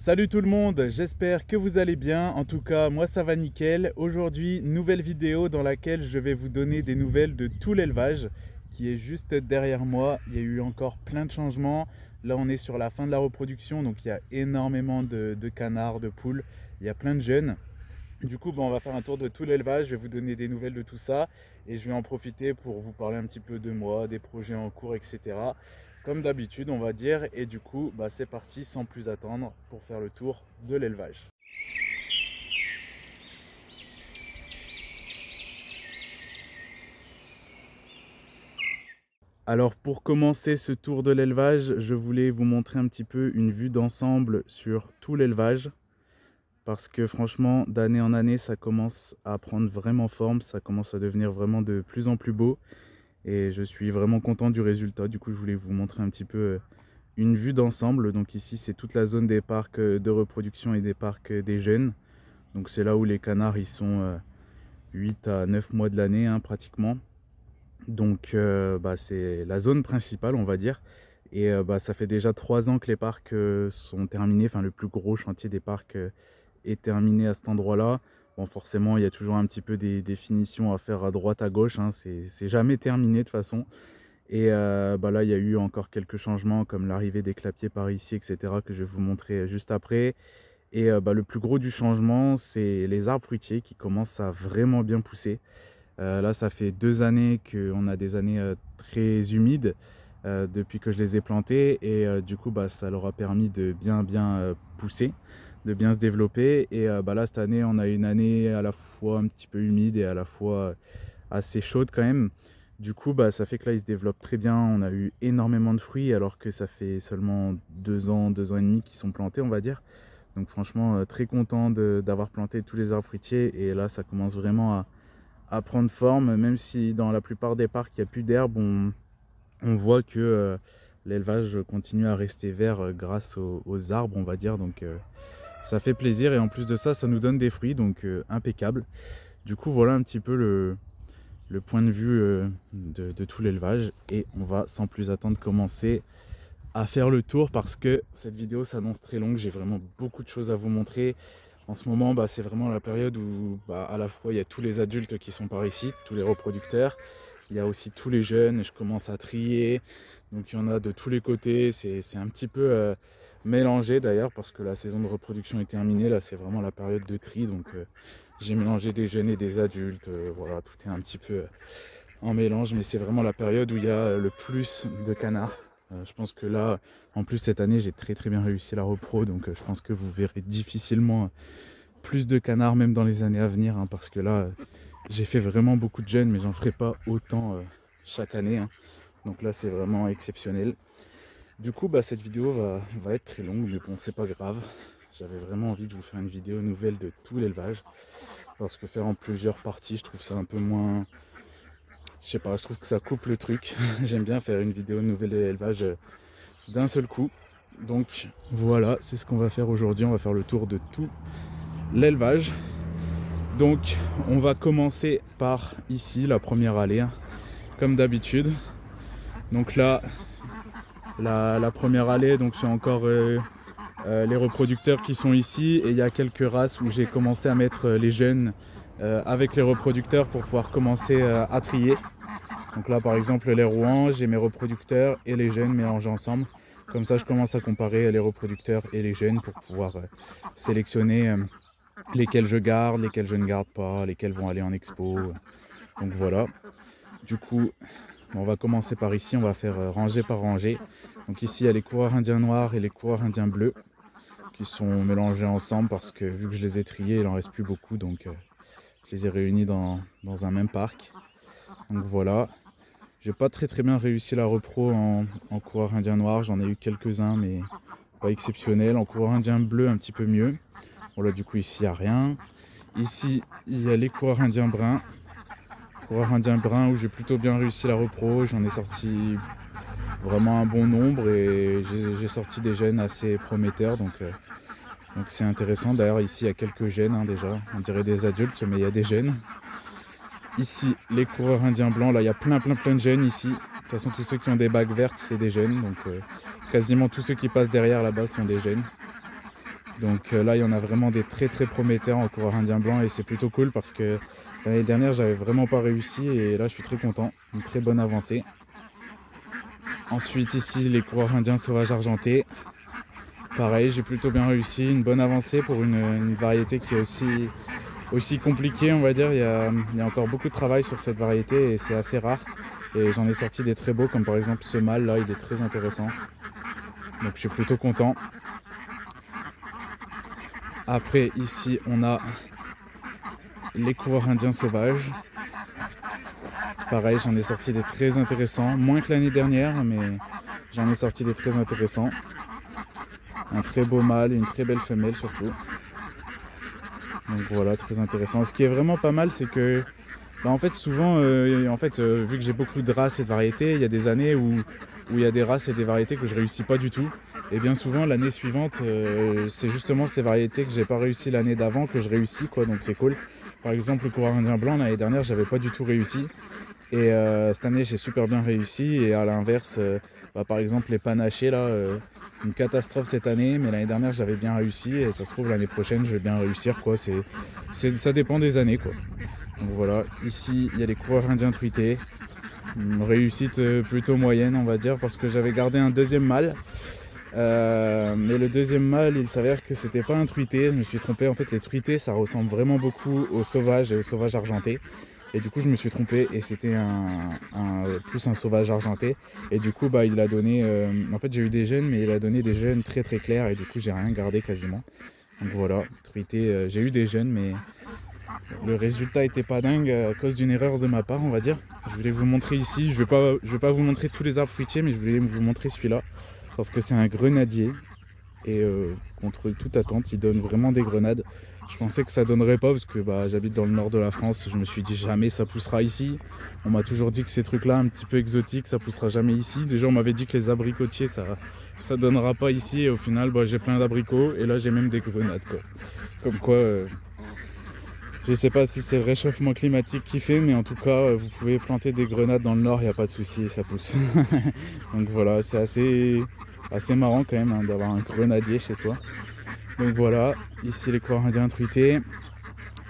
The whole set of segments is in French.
Salut tout le monde, j'espère que vous allez bien. En tout cas, moi ça va nickel. Aujourd'hui, nouvelle vidéo dans laquelle je vais vous donner des nouvelles de tout l'élevage qui est juste derrière moi. Il y a eu encore plein de changements. Là, on est sur la fin de la reproduction, donc il y a énormément de canards, de poules. Il y a plein de jeunes. Du coup, on va faire un tour de tout l'élevage. Je vais vous donner des nouvelles de tout ça et je vais en profiter pour vous parler un petit peu de moi, des projets en cours, etc. Comme d'habitude, on va dire. Et du coup, c'est parti sans plus attendre pour faire le tour de l'élevage. Alors pour commencer ce tour de l'élevage, je voulais vous montrer un petit peu une vue d'ensemble sur tout l'élevage. Parce que franchement, d'année en année, ça commence à prendre vraiment forme, ça commence à devenir vraiment de plus en plus beau. Et je suis vraiment content du résultat. Du coup, je voulais vous montrer un petit peu une vue d'ensemble. Donc ici, c'est toute la zone des parcs de reproduction et des parcs des jeunes. Donc c'est là où les canards, ils sont 8 à 9 mois de l'année, hein, pratiquement. Donc c'est la zone principale, on va dire. Et ça fait déjà 3 ans que les parcs sont terminés. Enfin, le plus gros chantier des parcs est terminé à cet endroit-là. Bon, forcément, il y a toujours un petit peu des finitions à faire à droite, à gauche, hein. C'est jamais terminé de toute façon. Et là, il y a eu encore quelques changements, comme l'arrivée des clapiers par ici, etc., que je vais vous montrer juste après. Et le plus gros du changement, c'est les arbres fruitiers qui commencent à vraiment bien pousser. Là, ça fait 2 années qu'on a des années très humides depuis que je les ai plantés. Et du coup, ça leur a permis de bien pousser, de bien se développer. Et là, cette année, on a une année à la fois un petit peu humide et à la fois assez chaude quand même. Du coup, ça fait que là, ils se développent très bien. On a eu énormément de fruits alors que ça fait seulement 2 ans, 2 ans et demi qu'ils sont plantés, on va dire. Donc franchement, très content d'avoir planté tous les arbres fruitiers. Et là, ça commence vraiment à prendre forme. Même si dans la plupart des parcs, il n'y a plus d'herbe, on voit que l'élevage continue à rester vert grâce aux arbres, on va dire. Donc ça fait plaisir et en plus de ça, ça nous donne des fruits, donc impeccable. Du coup, voilà un petit peu le point de vue de tout l'élevage. Et on va sans plus attendre commencer à faire le tour parce que cette vidéo s'annonce très longue. J'ai vraiment beaucoup de choses à vous montrer. En ce moment, c'est vraiment la période où à la fois il y a tous les adultes qui sont par ici, tous les reproducteurs. Il y a aussi tous les jeunes, je commence à trier. Donc il y en a de tous les côtés. C'est un petit peu mélangé d'ailleurs parce que la saison de reproduction est terminée. Là, c'est vraiment la période de tri. Donc j'ai mélangé des jeunes et des adultes. Voilà, tout est un petit peu en mélange. Mais c'est vraiment la période où il y a le plus de canards. Je pense que là, en plus cette année, j'ai très bien réussi la repro. Donc je pense que vous verrez difficilement plus de canards même dans les années à venir. Hein, parce que là, j'ai fait vraiment beaucoup de jeunes, mais j'en ferai pas autant chaque année. Hein. Donc là, c'est vraiment exceptionnel. Du coup, cette vidéo va être très longue, mais bon, c'est pas grave. J'avais vraiment envie de vous faire une vidéo nouvelle de tout l'élevage. Parce que faire en plusieurs parties, je trouve ça un peu moins... Je sais pas, je trouve que ça coupe le truc. J'aime bien faire une vidéo nouvelle de l'élevage d'un seul coup. Donc voilà, c'est ce qu'on va faire aujourd'hui. On va faire le tour de tout l'élevage. Donc on va commencer par ici, la première allée, hein, comme d'habitude. Donc là, la première allée, donc c'est encore les reproducteurs qui sont ici. Et il y a quelques races où j'ai commencé à mettre les jeunes avec les reproducteurs pour pouvoir commencer à trier. Donc là par exemple les Rouen, j'ai mes reproducteurs et les jeunes mélangés ensemble. Comme ça je commence à comparer les reproducteurs et les jeunes pour pouvoir sélectionner lesquels je garde, lesquels je ne garde pas, lesquels vont aller en expo. Donc voilà. Du coup, on va commencer par ici, on va faire rangée par rangée. Donc ici, il y a les coureurs indiens noirs et les coureurs indiens bleus qui sont mélangés ensemble parce que vu que je les ai triés, il en reste plus beaucoup. Donc je les ai réunis dans un même parc. Donc voilà. J'ai pas très bien réussi la repro en coureur indien noir. J'en ai eu quelques-uns, mais pas exceptionnels. En coureur indien bleu, un petit peu mieux. Bon là du coup ici il n'y a rien. Ici il y a les coureurs indiens bruns. Coureurs indiens bruns où j'ai plutôt bien réussi la repro. J'en ai sorti vraiment un bon nombre et j'ai sorti des jeunes assez prometteurs. Donc c'est intéressant. D'ailleurs ici il y a quelques jeunes hein, déjà. On dirait des adultes mais il y a des jeunes. Ici les coureurs indiens blancs. Là il y a plein de jeunes ici. De toute façon tous ceux qui ont des bagues vertes c'est des jeunes. Donc quasiment tous ceux qui passent derrière là-bas sont des jeunes. Donc là, il y en a vraiment des très prometteurs en coureur indien blanc et c'est plutôt cool parce que l'année dernière, j'avais vraiment pas réussi et là, je suis très content. Une très bonne avancée. Ensuite, ici, les coureurs indiens sauvages argentés. Pareil, j'ai plutôt bien réussi. Une bonne avancée pour une variété qui est aussi compliquée, on va dire. Il y a encore beaucoup de travail sur cette variété et c'est assez rare. Et j'en ai sorti des très beaux, comme par exemple ce mâle là, il est très intéressant. Donc je suis plutôt content. Après, ici, on a les coureurs indiens sauvages. Pareil, j'en ai sorti des très intéressants. Moins que l'année dernière, mais j'en ai sorti des très intéressants. Un très beau mâle, une très belle femelle surtout. Donc voilà, très intéressant. Ce qui est vraiment pas mal, c'est que en fait, souvent, vu que j'ai beaucoup de races et de variétés, il y a des années où il y a des races et des variétés que je réussis pas du tout. Et bien souvent, l'année suivante, c'est justement ces variétés que j'ai pas réussi l'année d'avant que je réussis, quoi. Donc c'est cool. Par exemple, le coureur indien blanc, l'année dernière, j'avais pas du tout réussi. Et cette année, j'ai super bien réussi. Et à l'inverse, par exemple, les panachés, là, une catastrophe cette année. Mais l'année dernière, j'avais bien réussi. Et ça se trouve, l'année prochaine, je vais bien réussir, quoi. Ça dépend des années, quoi. Donc voilà, ici, il y a les coureurs indiens truités. Une réussite plutôt moyenne, on va dire, parce que j'avais gardé un deuxième mâle. Mais le deuxième mâle, il s'avère que c'était pas un truité. Je me suis trompé. En fait, les truités, ça ressemble vraiment beaucoup aux sauvages et aux sauvages argentés. Et du coup, je me suis trompé et c'était plus un sauvage argenté. Et du coup, il a donné... en fait, j'ai eu des jeunes, mais il a donné des jeunes très clairs. Et du coup, j'ai rien gardé quasiment. Donc voilà, truité, j'ai eu des jeunes, mais le résultat était pas dingue à cause d'une erreur de ma part, on va dire. Je voulais vous montrer ici. Je vais pas vous montrer tous les arbres fruitiers, mais je voulais vous montrer celui-là. Parce que c'est un grenadier. Et contre toute attente, il donne vraiment des grenades. Je pensais que ça donnerait pas parce que j'habite dans le nord de la France. Je me suis dit jamais ça poussera ici. On m'a toujours dit que ces trucs là un petit peu exotiques, ça poussera jamais ici. Déjà on m'avait dit que les abricotiers ça donnera pas ici. Et au final j'ai plein d'abricots et là j'ai même des grenades, quoi. Comme quoi je sais pas si c'est le réchauffement climatique qui fait, mais en tout cas vous pouvez planter des grenades dans le nord, il n'y a pas de souci, ça pousse. Donc voilà, c'est assez marrant quand même, hein, d'avoir un grenadier chez soi. Donc voilà, ici les coureurs indiens truités.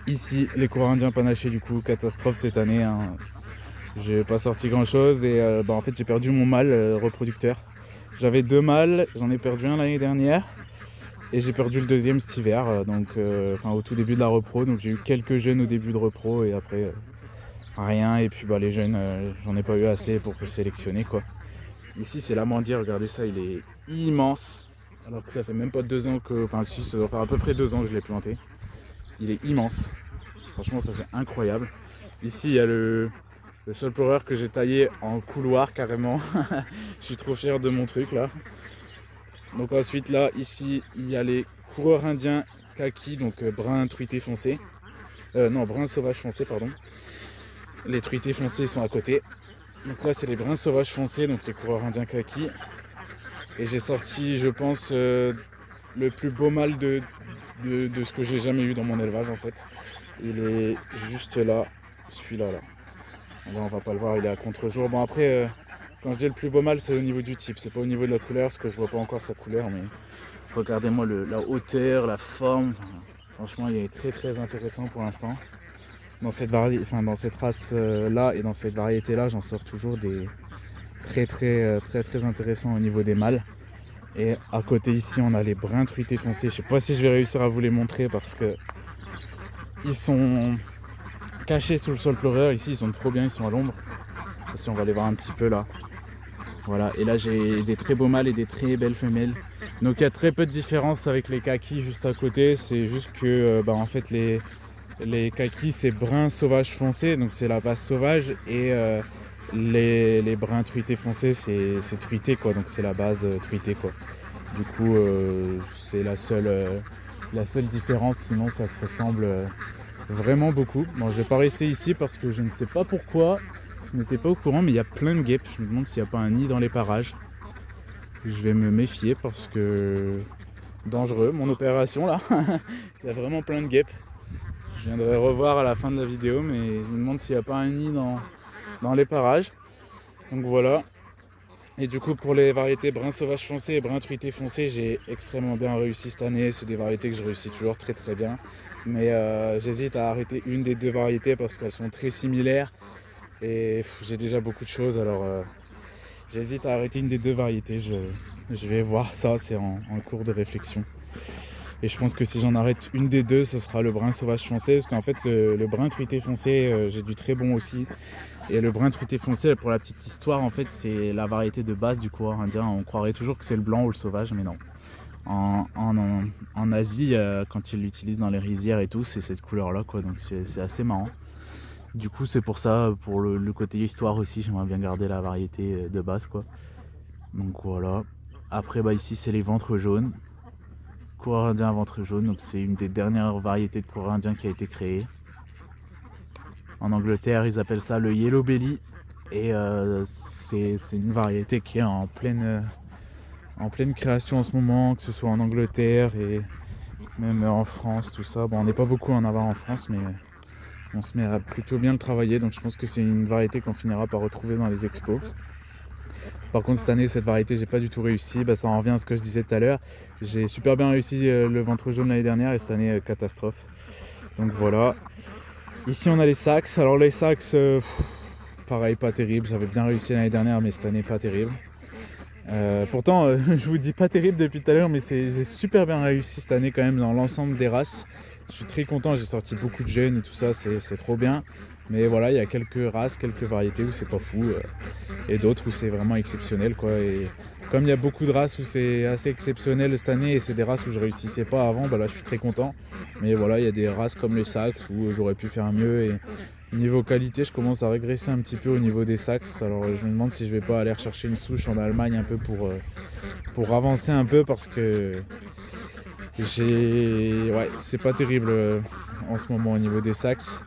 Ici les coureurs indiens panachés, du coup catastrophe cette année, hein. J'ai pas sorti grand chose et en fait j'ai perdu mon mâle reproducteur. J'avais 2 mâles, j'en ai perdu un l'année dernière et j'ai perdu le deuxième cet hiver, au tout début de la repro. Donc j'ai eu quelques jeunes au début de repro et après rien. Et puis les jeunes, j'en ai pas eu assez pour sélectionner, quoi. Ici c'est l'amandier, regardez ça, il est immense. Alors que ça fait même pas 2 ans que... Enfin si, ça doit faire à peu près 2 ans que je l'ai planté. Il est immense. Franchement ça c'est incroyable. Ici il y a le sol pleureur que j'ai taillé en couloir carrément. Je suis trop fier de mon truc là. Donc ensuite là, ici il y a les coureurs indiens kaki, donc brun truité foncé. Brun sauvage foncé, pardon. Les truités foncés sont à côté. Donc là c'est les bruns sauvages foncés, donc les coureurs indiens kaki. Et j'ai sorti, je pense, le plus beau mâle de ce que j'ai jamais eu dans mon élevage en fait. Il est juste là, celui-là là. Là, on va pas le voir, il est à contre-jour. Bon après, quand je dis le plus beau mâle, c'est au niveau du type, c'est pas au niveau de la couleur, parce que je vois pas encore sa couleur, mais regardez-moi la hauteur, la forme. Franchement, il est très intéressant pour l'instant. Dans cette race là et dans cette variété là, j'en sors toujours des très intéressants au niveau des mâles. Et à côté ici, on a les bruns truités foncés. Je sais pas si je vais réussir à vous les montrer parce que ils sont cachés sous le sol pleureur. Ici, ils sont trop bien, ils sont à l'ombre. Si on va les voir un petit peu là. Voilà, et là j'ai des très beaux mâles et des très belles femelles. Donc il y a très peu de différence avec les kakis juste à côté. C'est juste que en fait les kakis c'est brun sauvage foncé, donc c'est la base sauvage. Et les bruns truités foncés c'est truité, quoi, donc c'est la base truité, quoi. Du coup c'est la seule différence, sinon ça se ressemble vraiment beaucoup. Bon, je vais pas rester ici parce que je ne sais pas pourquoi. Je n'étais pas au courant, mais il y a plein de guêpes. Je me demande s'il n'y a pas un nid dans les parages. Je vais me méfier parce que... dangereux, mon opération là. Il y a vraiment plein de guêpes. Je viendrai revoir à la fin de la vidéo, mais je me demande s'il n'y a pas un nid dans les parages. Donc voilà. Et du coup, pour les variétés brun sauvage foncé et brun truité foncé, j'ai extrêmement bien réussi cette année. C'est des variétés que je réussis toujours très très bien. Mais j'hésite à arrêter une des deux variétés parce qu'elles sont très similaires. Et j'ai déjà beaucoup de choses, alors j'hésite à arrêter une des deux variétés. Je vais voir ça, c'est en cours de réflexion. Et je pense que si j'en arrête une des deux, ce sera le brun sauvage foncé. Parce qu'en fait, le brun truité foncé, j'ai du très bon aussi. Et le brun truité foncé, pour la petite histoire, en fait, c'est la variété de base du coureur indien. On croirait toujours que c'est le blanc ou le sauvage, mais non. En Asie, quand ils l'utilisent dans les rizières et tout, c'est cette couleur-là, quoi. Donc c'est assez marrant. Du coup, c'est pour ça, pour le côté histoire aussi, j'aimerais bien garder la variété de base, quoi. Donc voilà. Après, bah, ici, c'est les ventres jaunes. Coureur indien à ventre jaune, donc c'est une des dernières variétés de coureur indien qui a été créée. En Angleterre, ils appellent ça le Yellow Belly. Et c'est une variété qui est en pleine création en ce moment, que ce soit en Angleterre et même en France, tout ça. Bon, on n'est pas beaucoup à en avoir en France, mais on se met à plutôt bien le travailler. Donc je pense que c'est une variété qu'on finira par retrouver dans les expos. Par contre, cette année, cette variété, j'ai pas du tout réussi. Bah, ça en revient à ce que je disais tout à l'heure. J'ai super bien réussi le ventre jaune l'année dernière et cette année, catastrophe. Donc voilà. Ici, on a les Saxe. Alors les Saxe, pareil, pas terrible. J'avais bien réussi l'année dernière, mais cette année, pas terrible. Pourtant, je vous dis pas terrible depuis tout à l'heure, mais j'ai super bien réussi cette année quand même dans l'ensemble des races. Je suis très content, j'ai sorti beaucoup de jeunes et tout ça, c'est trop bien. Mais voilà, il y a quelques races, quelques variétés où c'est pas fou, et d'autres où c'est vraiment exceptionnel, quoi. Et comme il y a beaucoup de races où c'est assez exceptionnel cette année, et c'est des races où je réussissais pas avant, bah là je suis très content. Mais voilà, il y a des races comme les Saxe où j'aurais pu faire mieux. Et niveau qualité, je commence à régresser un petit peu au niveau des Saxe. Alors je me demande si je vais pas aller chercher une souche en Allemagne un peu pour avancer un peu, parce que ouais, c'est pas terrible en ce moment au niveau des Saxe.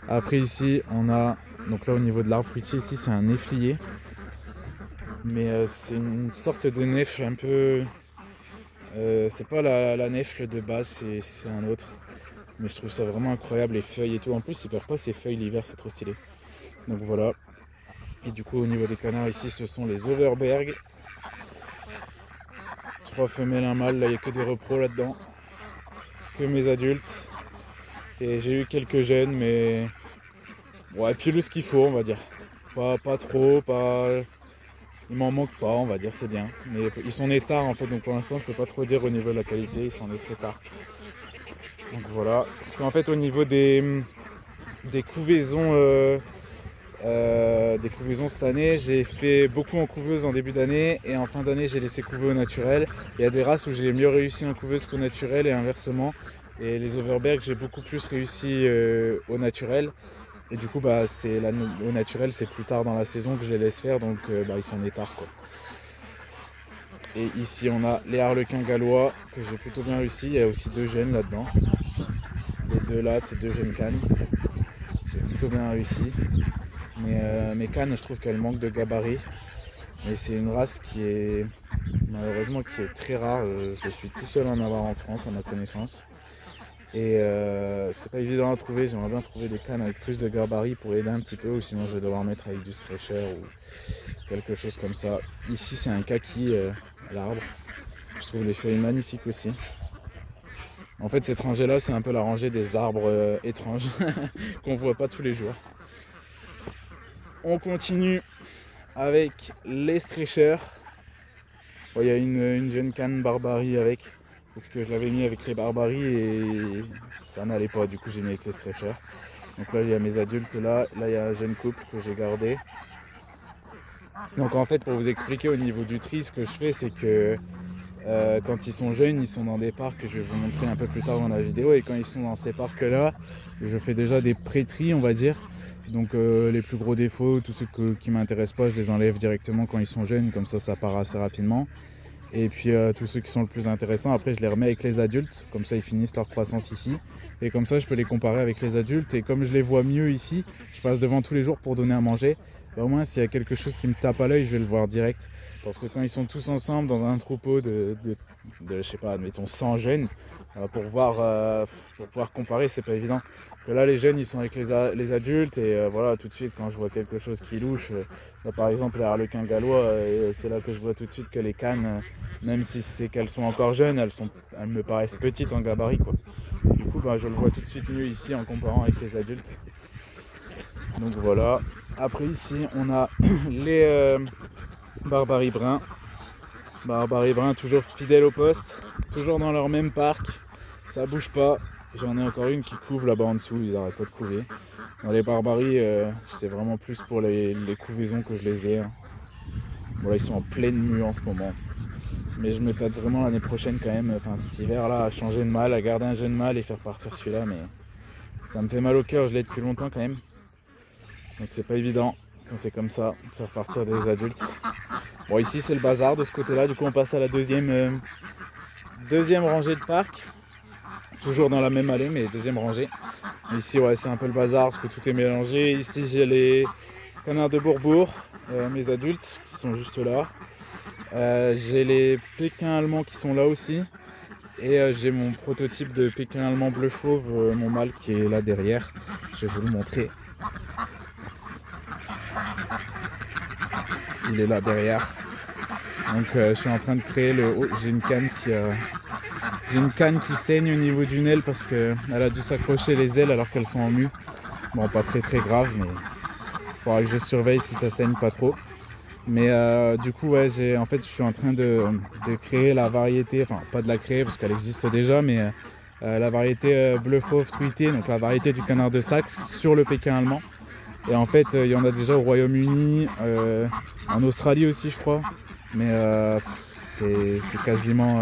Après ici, on a, donc là au niveau de l'arbre fruitier, ici c'est un néflier. Mais c'est une sorte de nèfle un peu... c'est pas la nèfle de base, c'est un autre. Mais je trouve ça vraiment incroyable, les feuilles et tout. En plus, il perd pas ses feuilles l'hiver, c'est trop stylé. Donc voilà. Et du coup, au niveau des canards, ici, ce sont les Overberg. 3 femelles, un mâle. Là, il n'y a que des repros là-dedans. Que mes adultes. Et j'ai eu quelques jeunes, mais... ouais, pile ce qu'il faut, on va dire. Pas trop, pas... il m'en manque pas, on va dire, c'est bien. Mais ils sont nés tard, en fait, donc pour l'instant, je peux pas trop dire au niveau de la qualité. Ils sont nés très tard. Donc voilà. Parce qu'en fait, au niveau des couvaisons... des couvaisons cette année, j'ai fait beaucoup en couveuse en début d'année et en fin d'année j'ai laissé couver au naturel. Il y a des races où j'ai mieux réussi en couveuse qu'au naturel et inversement. Et les Overberg, j'ai beaucoup plus réussi au naturel. Et du coup, bah, au naturel, c'est plus tard dans la saison que je les laisse faire, donc bah, ils sont nés tard, quoi. Et ici, on a les harlequins gallois que j'ai plutôt bien réussi. Il y a aussi 2 jeunes là-dedans. Les 2 là, c'est 2 jeunes cannes. J'ai plutôt bien réussi. Mais mes cannes, je trouve qu'elles manquent de gabarit. Mais c'est une race qui est malheureusement très rare. Je suis tout seul à en avoir en France, à ma connaissance. Et c'est pas évident à trouver. J'aimerais bien trouver des cannes avec plus de gabarit pour aider un petit peu. Ou sinon, je vais devoir mettre avec du stretcher ou quelque chose comme ça. Ici, c'est un kaki à l'arbre. Je trouve les feuilles magnifiques aussi. En fait, cette rangée-là, c'est un peu la rangée des arbres étranges qu'on voit pas tous les jours. On continue avec les stretchers. Bon, il y a une jeune canne Barbarie avec, parce que je l'avais mis avec les Barbaries et ça n'allait pas, du coup j'ai mis avec les stretchers. Donc là il y a mes adultes là il y a un jeune couple que j'ai gardé. Donc en fait, pour vous expliquer au niveau du tri, ce que je fais, c'est que quand ils sont jeunes, ils sont dans des parcs que je vais vous montrer un peu plus tard dans la vidéo, et quand ils sont dans ces parcs là, je fais déjà des pré-tris, on va dire. Donc les plus gros défauts, tous ceux qui ne m'intéressent pas, je les enlève directement quand ils sont jeunes, comme ça part assez rapidement. Et puis tous ceux qui sont le plus intéressants, après je les remets avec les adultes, comme ça ils finissent leur croissance ici. Et comme ça je peux les comparer avec les adultes, et comme je les vois mieux ici, je passe devant tous les jours pour donner à manger. bah, au moins s'il y a quelque chose qui me tape à l'œil, je vais le voir direct. Parce que quand ils sont tous ensemble dans un troupeau de je sais pas, admettons 100 jeunes, pour pouvoir comparer, c'est pas évident. Que là, les jeunes, ils sont avec les adultes et voilà, tout de suite, quand je vois quelque chose qui louche, là, par exemple, les harlequins gallois, c'est là que je vois tout de suite que les cannes, même si c'est qu'elles sont encore jeunes, elles me paraissent petites en gabarit, quoi. Du coup, bah, je le vois tout de suite mieux ici en comparant avec les adultes. Donc voilà. Après ici, on a les Barbarie Brun. Barbarie Brun, toujours fidèle au poste, toujours dans leur même parc, ça bouge pas. J'en ai encore une qui couve là-bas en dessous, ils arrêtent pas de couver. Dans les Barbaries, c'est vraiment plus pour les couvaisons que je les ai. Bon là, ils sont en pleine mue en ce moment. Mais je me tâte vraiment l'année prochaine quand même, enfin cet hiver là, à changer de mâle, à garder un jeune mâle et faire partir celui-là. Mais ça me fait mal au cœur, je l'ai depuis longtemps quand même. Donc c'est pas évident quand c'est comme ça, faire partir des adultes. Bon ici c'est le bazar de ce côté-là, du coup on passe à la deuxième rangée de parc. Toujours dans la même allée mais deuxième rangée. Ici ouais c'est un peu le bazar parce que tout est mélangé. Ici j'ai les canards de Bourbourg, mes adultes qui sont juste là. J'ai les pékins allemands qui sont là aussi. Et j'ai mon prototype de pékin allemand bleu fauve, mon mâle qui est là derrière. Je vais vous le montrer. Il est là derrière. Donc je suis en train de créer j'ai une canne qui saigne au niveau d'une aile parce qu'elle a dû s'accrocher les ailes alors qu'elles sont en mue. Bon, pas très grave, mais il faudra que je surveille si ça saigne pas trop. Mais du coup ouais, je suis en train de créer la variété, enfin pas de la créer parce qu'elle existe déjà, mais la variété bleu fauve truité, donc la variété du canard de Saxe sur le pékin allemand. Et en fait il y en a déjà au Royaume-Uni, en Australie aussi je crois, mais c'est quasiment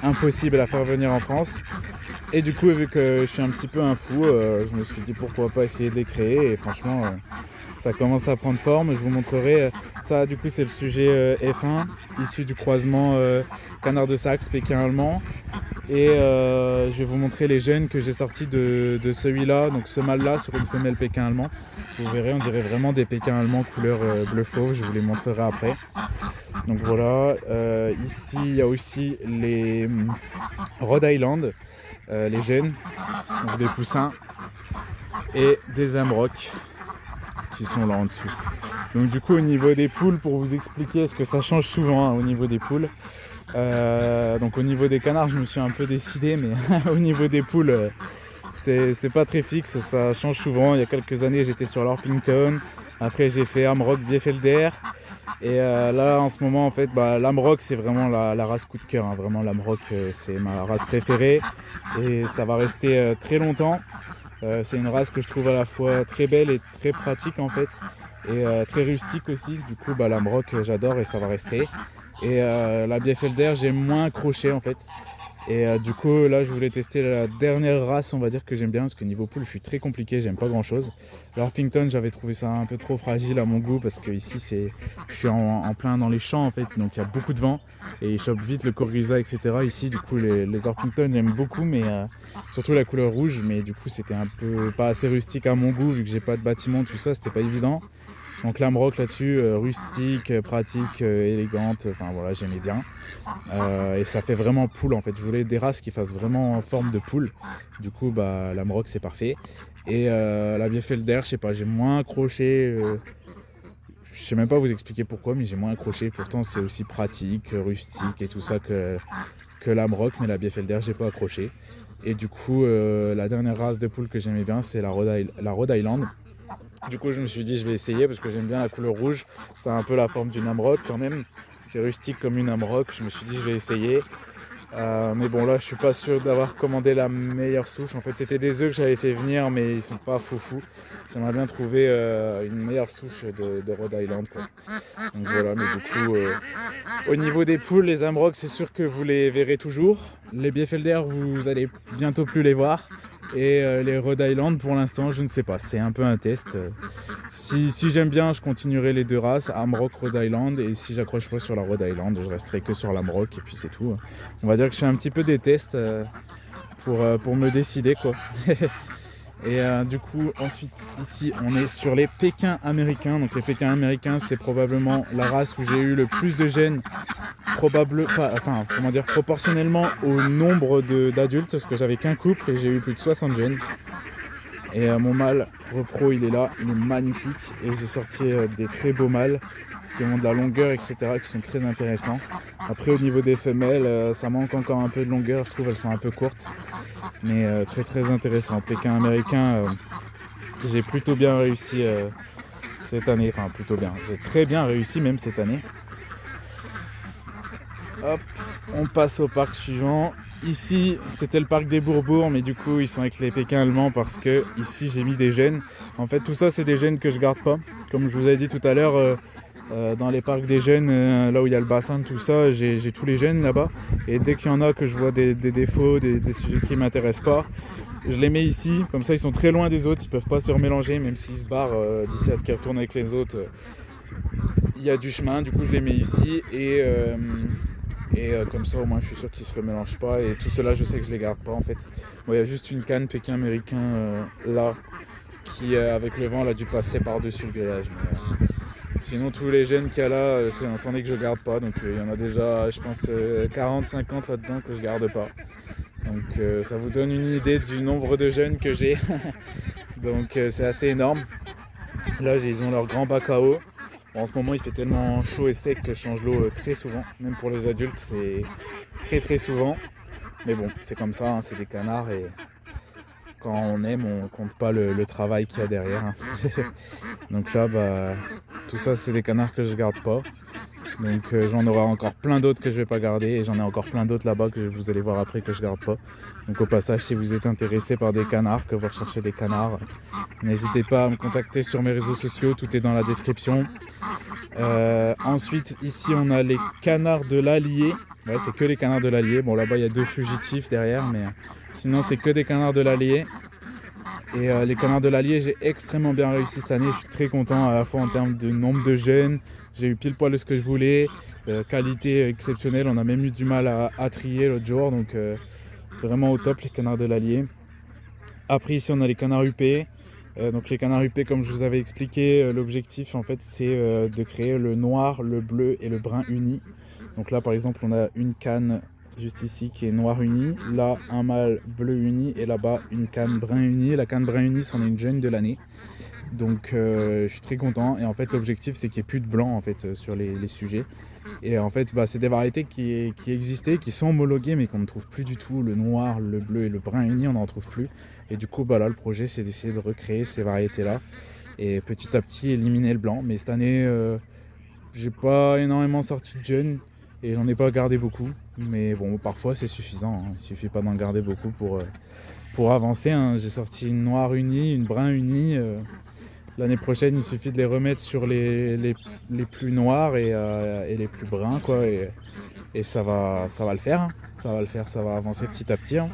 impossible à faire venir en France. Et du coup vu que je suis un petit peu un fou, je me suis dit pourquoi pas essayer de les créer et franchement ça commence à prendre forme. Je vous montrerai ça, du coup c'est le sujet F1 issu du croisement canard de Saxe pékin allemand. Et je vais vous montrer les jeunes que j'ai sortis de celui-là, donc ce mâle là sur une femelle pékin allemand. Vous verrez, on dirait vraiment des pékins allemands couleur bleu fauve, je vous les montrerai après. Donc voilà, ici il y a aussi les Rhode Island, les jeunes, donc des poussins, et des Amrock qui sont là en dessous. Donc du coup au niveau des poules, pour vous expliquer, ce que ça change souvent au niveau des poules. Donc au niveau des canards je me suis un peu décidé, mais au niveau des poules c'est pas très fixe, ça change souvent. Il y a quelques années j'étais sur l'Orpington, après j'ai fait Amrock Bieffelder, et là en ce moment en fait l'Amrock c'est vraiment la race coup de cœur, hein. Vraiment l'Amrock c'est ma race préférée et ça va rester très longtemps. C'est une race que je trouve à la fois très belle et très pratique en fait, et très rustique aussi. Du coup l'Amrock j'adore et ça va rester. Et la Bieffelder j'ai moins accroché en fait. Et du coup là je voulais tester la dernière race on va dire que j'aime bien, parce que niveau poule je suis très compliqué, j'aime pas grand chose. L'Orpington j'avais trouvé ça un peu trop fragile à mon goût parce que ici je suis en plein dans les champs en fait, donc il y a beaucoup de vent et ils chopent vite le coryza etc. Ici du coup les Orpington j'aime beaucoup, mais surtout la couleur rouge, mais du coup c'était un peu pas assez rustique à mon goût vu que j'ai pas de bâtiment, tout ça c'était pas évident. Donc l'Amrock là-dessus, rustique, pratique, élégante, enfin voilà, j'aimais bien. Et ça fait vraiment poule en fait, je voulais des races qui fassent vraiment en forme de poule. Du coup l'Amrock c'est parfait. Et la Bieffelder, je sais pas, j'ai moins accroché, je sais même pas vous expliquer pourquoi, mais j'ai moins accroché. Pourtant c'est aussi pratique, rustique et tout ça que l'Amrock, mais la Bieffelder j'ai pas accroché. Et du coup la dernière race de poule que j'aimais bien c'est la Rhode Island. Du coup je me suis dit je vais essayer parce que j'aime bien la couleur rouge, ça a un peu la forme d'une Amrock quand même, c'est rustique comme une Amrock, je me suis dit je vais essayer. Mais bon là je suis pas sûr d'avoir commandé la meilleure souche, en fait c'était des œufs que j'avais fait venir mais ils sont pas foufou. J'aimerais bien trouver une meilleure souche de Rhode Island quoi. Donc voilà, mais du coup au niveau des poules, les Amrock c'est sûr que vous les verrez toujours, les Bieffelder vous allez bientôt plus les voir. Et les Rhode Island pour l'instant je ne sais pas, c'est un peu un test. Si j'aime bien je continuerai les deux races, Amrock, Rhode Island, et si j'accroche pas sur la Rhode Island je resterai que sur l'Amrock et puis c'est tout. On va dire que je fais un petit peu des tests pour me décider quoi. Et du coup, ensuite, ici, on est sur les Pékins américains. Donc les Pékins américains, c'est probablement la race où j'ai eu le plus de gènes, proportionnellement au nombre d'adultes, parce que j'avais qu'un couple et j'ai eu plus de 60 gènes. Et mon mâle repro, il est là, il est magnifique. Et j'ai sorti des très beaux mâles qui ont de la longueur, etc., qui sont très intéressants. Après, au niveau des femelles, ça manque encore un peu de longueur, je trouve, elles sont un peu courtes. Mais très très intéressant. Pékin américain, j'ai plutôt bien réussi cette année. Enfin, plutôt bien. J'ai très bien réussi même cette année. Hop, on passe au parc suivant. Ici, c'était le parc des Bourbourgs, mais du coup, ils sont avec les Pékins allemands parce que ici, j'ai mis des gènes. En fait, tout ça, c'est des gènes que je garde pas. Comme je vous avais dit tout à l'heure, dans les parcs des gènes, là où il y a le bassin, tout ça, j'ai tous les gènes là-bas. Et dès qu'il y en a que je vois des défauts, des sujets qui ne m'intéressent pas, je les mets ici. Comme ça, ils sont très loin des autres, ils ne peuvent pas se remélanger, même s'ils se barrent d'ici à ce qu'ils retournent avec les autres. Il y a du chemin, du coup, je les mets ici. Et comme ça, au moins, je suis sûr qu'ils ne se remélangent pas. Et tout cela, je sais que je les garde pas en fait. Bon, il y a juste une canne Pékin américain là, qui avec le vent, elle a dû passer par-dessus le grillage. Mais, sinon, tous les gènes qu'il y a là, c'en est que je garde pas. Donc, il y en a déjà, je pense, 40-50 là-dedans que je garde pas. Donc, ça vous donne une idée du nombre de gènes que j'ai. Donc, c'est assez énorme. Là, ils ont leur grand bac à eau. Bon, en ce moment, il fait tellement chaud et sec que je change l'eau très souvent. Même pour les adultes, c'est très très souvent. Mais bon, c'est comme ça, hein, c'est des canards et quand on aime, on compte pas le travail qu'il y a derrière. Hein. Donc là, tout ça, c'est des canards que je garde pas. Donc j'en aurai encore plein d'autres que je vais pas garder et j'en ai encore plein d'autres là-bas que vous allez voir après que je garde pas. Donc au passage, si vous êtes intéressé par des canards, que vous recherchez des canards, n'hésitez pas à me contacter sur mes réseaux sociaux, tout est dans la description. Ensuite, ici on a les canards de l'Allier. Ouais, c'est que les canards de l'Allier. Bon, là-bas il y a 2 fugitifs derrière, mais sinon c'est que des canards de l'Allier. Et les canards de l'Allier, j'ai extrêmement bien réussi cette année. Je suis très content à la fois en termes de nombre de gènes. J'ai eu pile poil ce que je voulais. Qualité exceptionnelle. On a même eu du mal à trier l'autre jour. Donc vraiment au top les canards de l'Allier. Après ici on a les canards UP. Donc les canards UP, comme je vous avais expliqué, l'objectif en fait c'est de créer le noir, le bleu et le brun uni. Donc là par exemple on a une canne juste ici qui est noir uni, là un mâle bleu uni et là-bas une canne brun uni. La canne brun uni c'en est une jeune de l'année. Donc je suis très content et en fait l'objectif c'est qu'il n'y ait plus de blanc en fait sur les sujets. Et en fait c'est des variétés qui existaient, qui sont homologuées mais qu'on ne trouve plus du tout. Le noir, le bleu et le brun uni on n'en trouve plus. Et du coup là le projet c'est d'essayer de recréer ces variétés là et petit à petit éliminer le blanc. Mais cette année j'ai pas énormément sorti de jeunes et j'en ai pas gardé beaucoup. Mais bon parfois c'est suffisant, hein. Il suffit pas d'en garder beaucoup pour avancer, hein. J'ai sorti une noire unie, une brun unie. L'année prochaine, il suffit de les remettre sur les plus noirs et les plus bruns, quoi. Et ça va le faire, hein. Ça va le faire, ça va avancer petit à petit. Hein.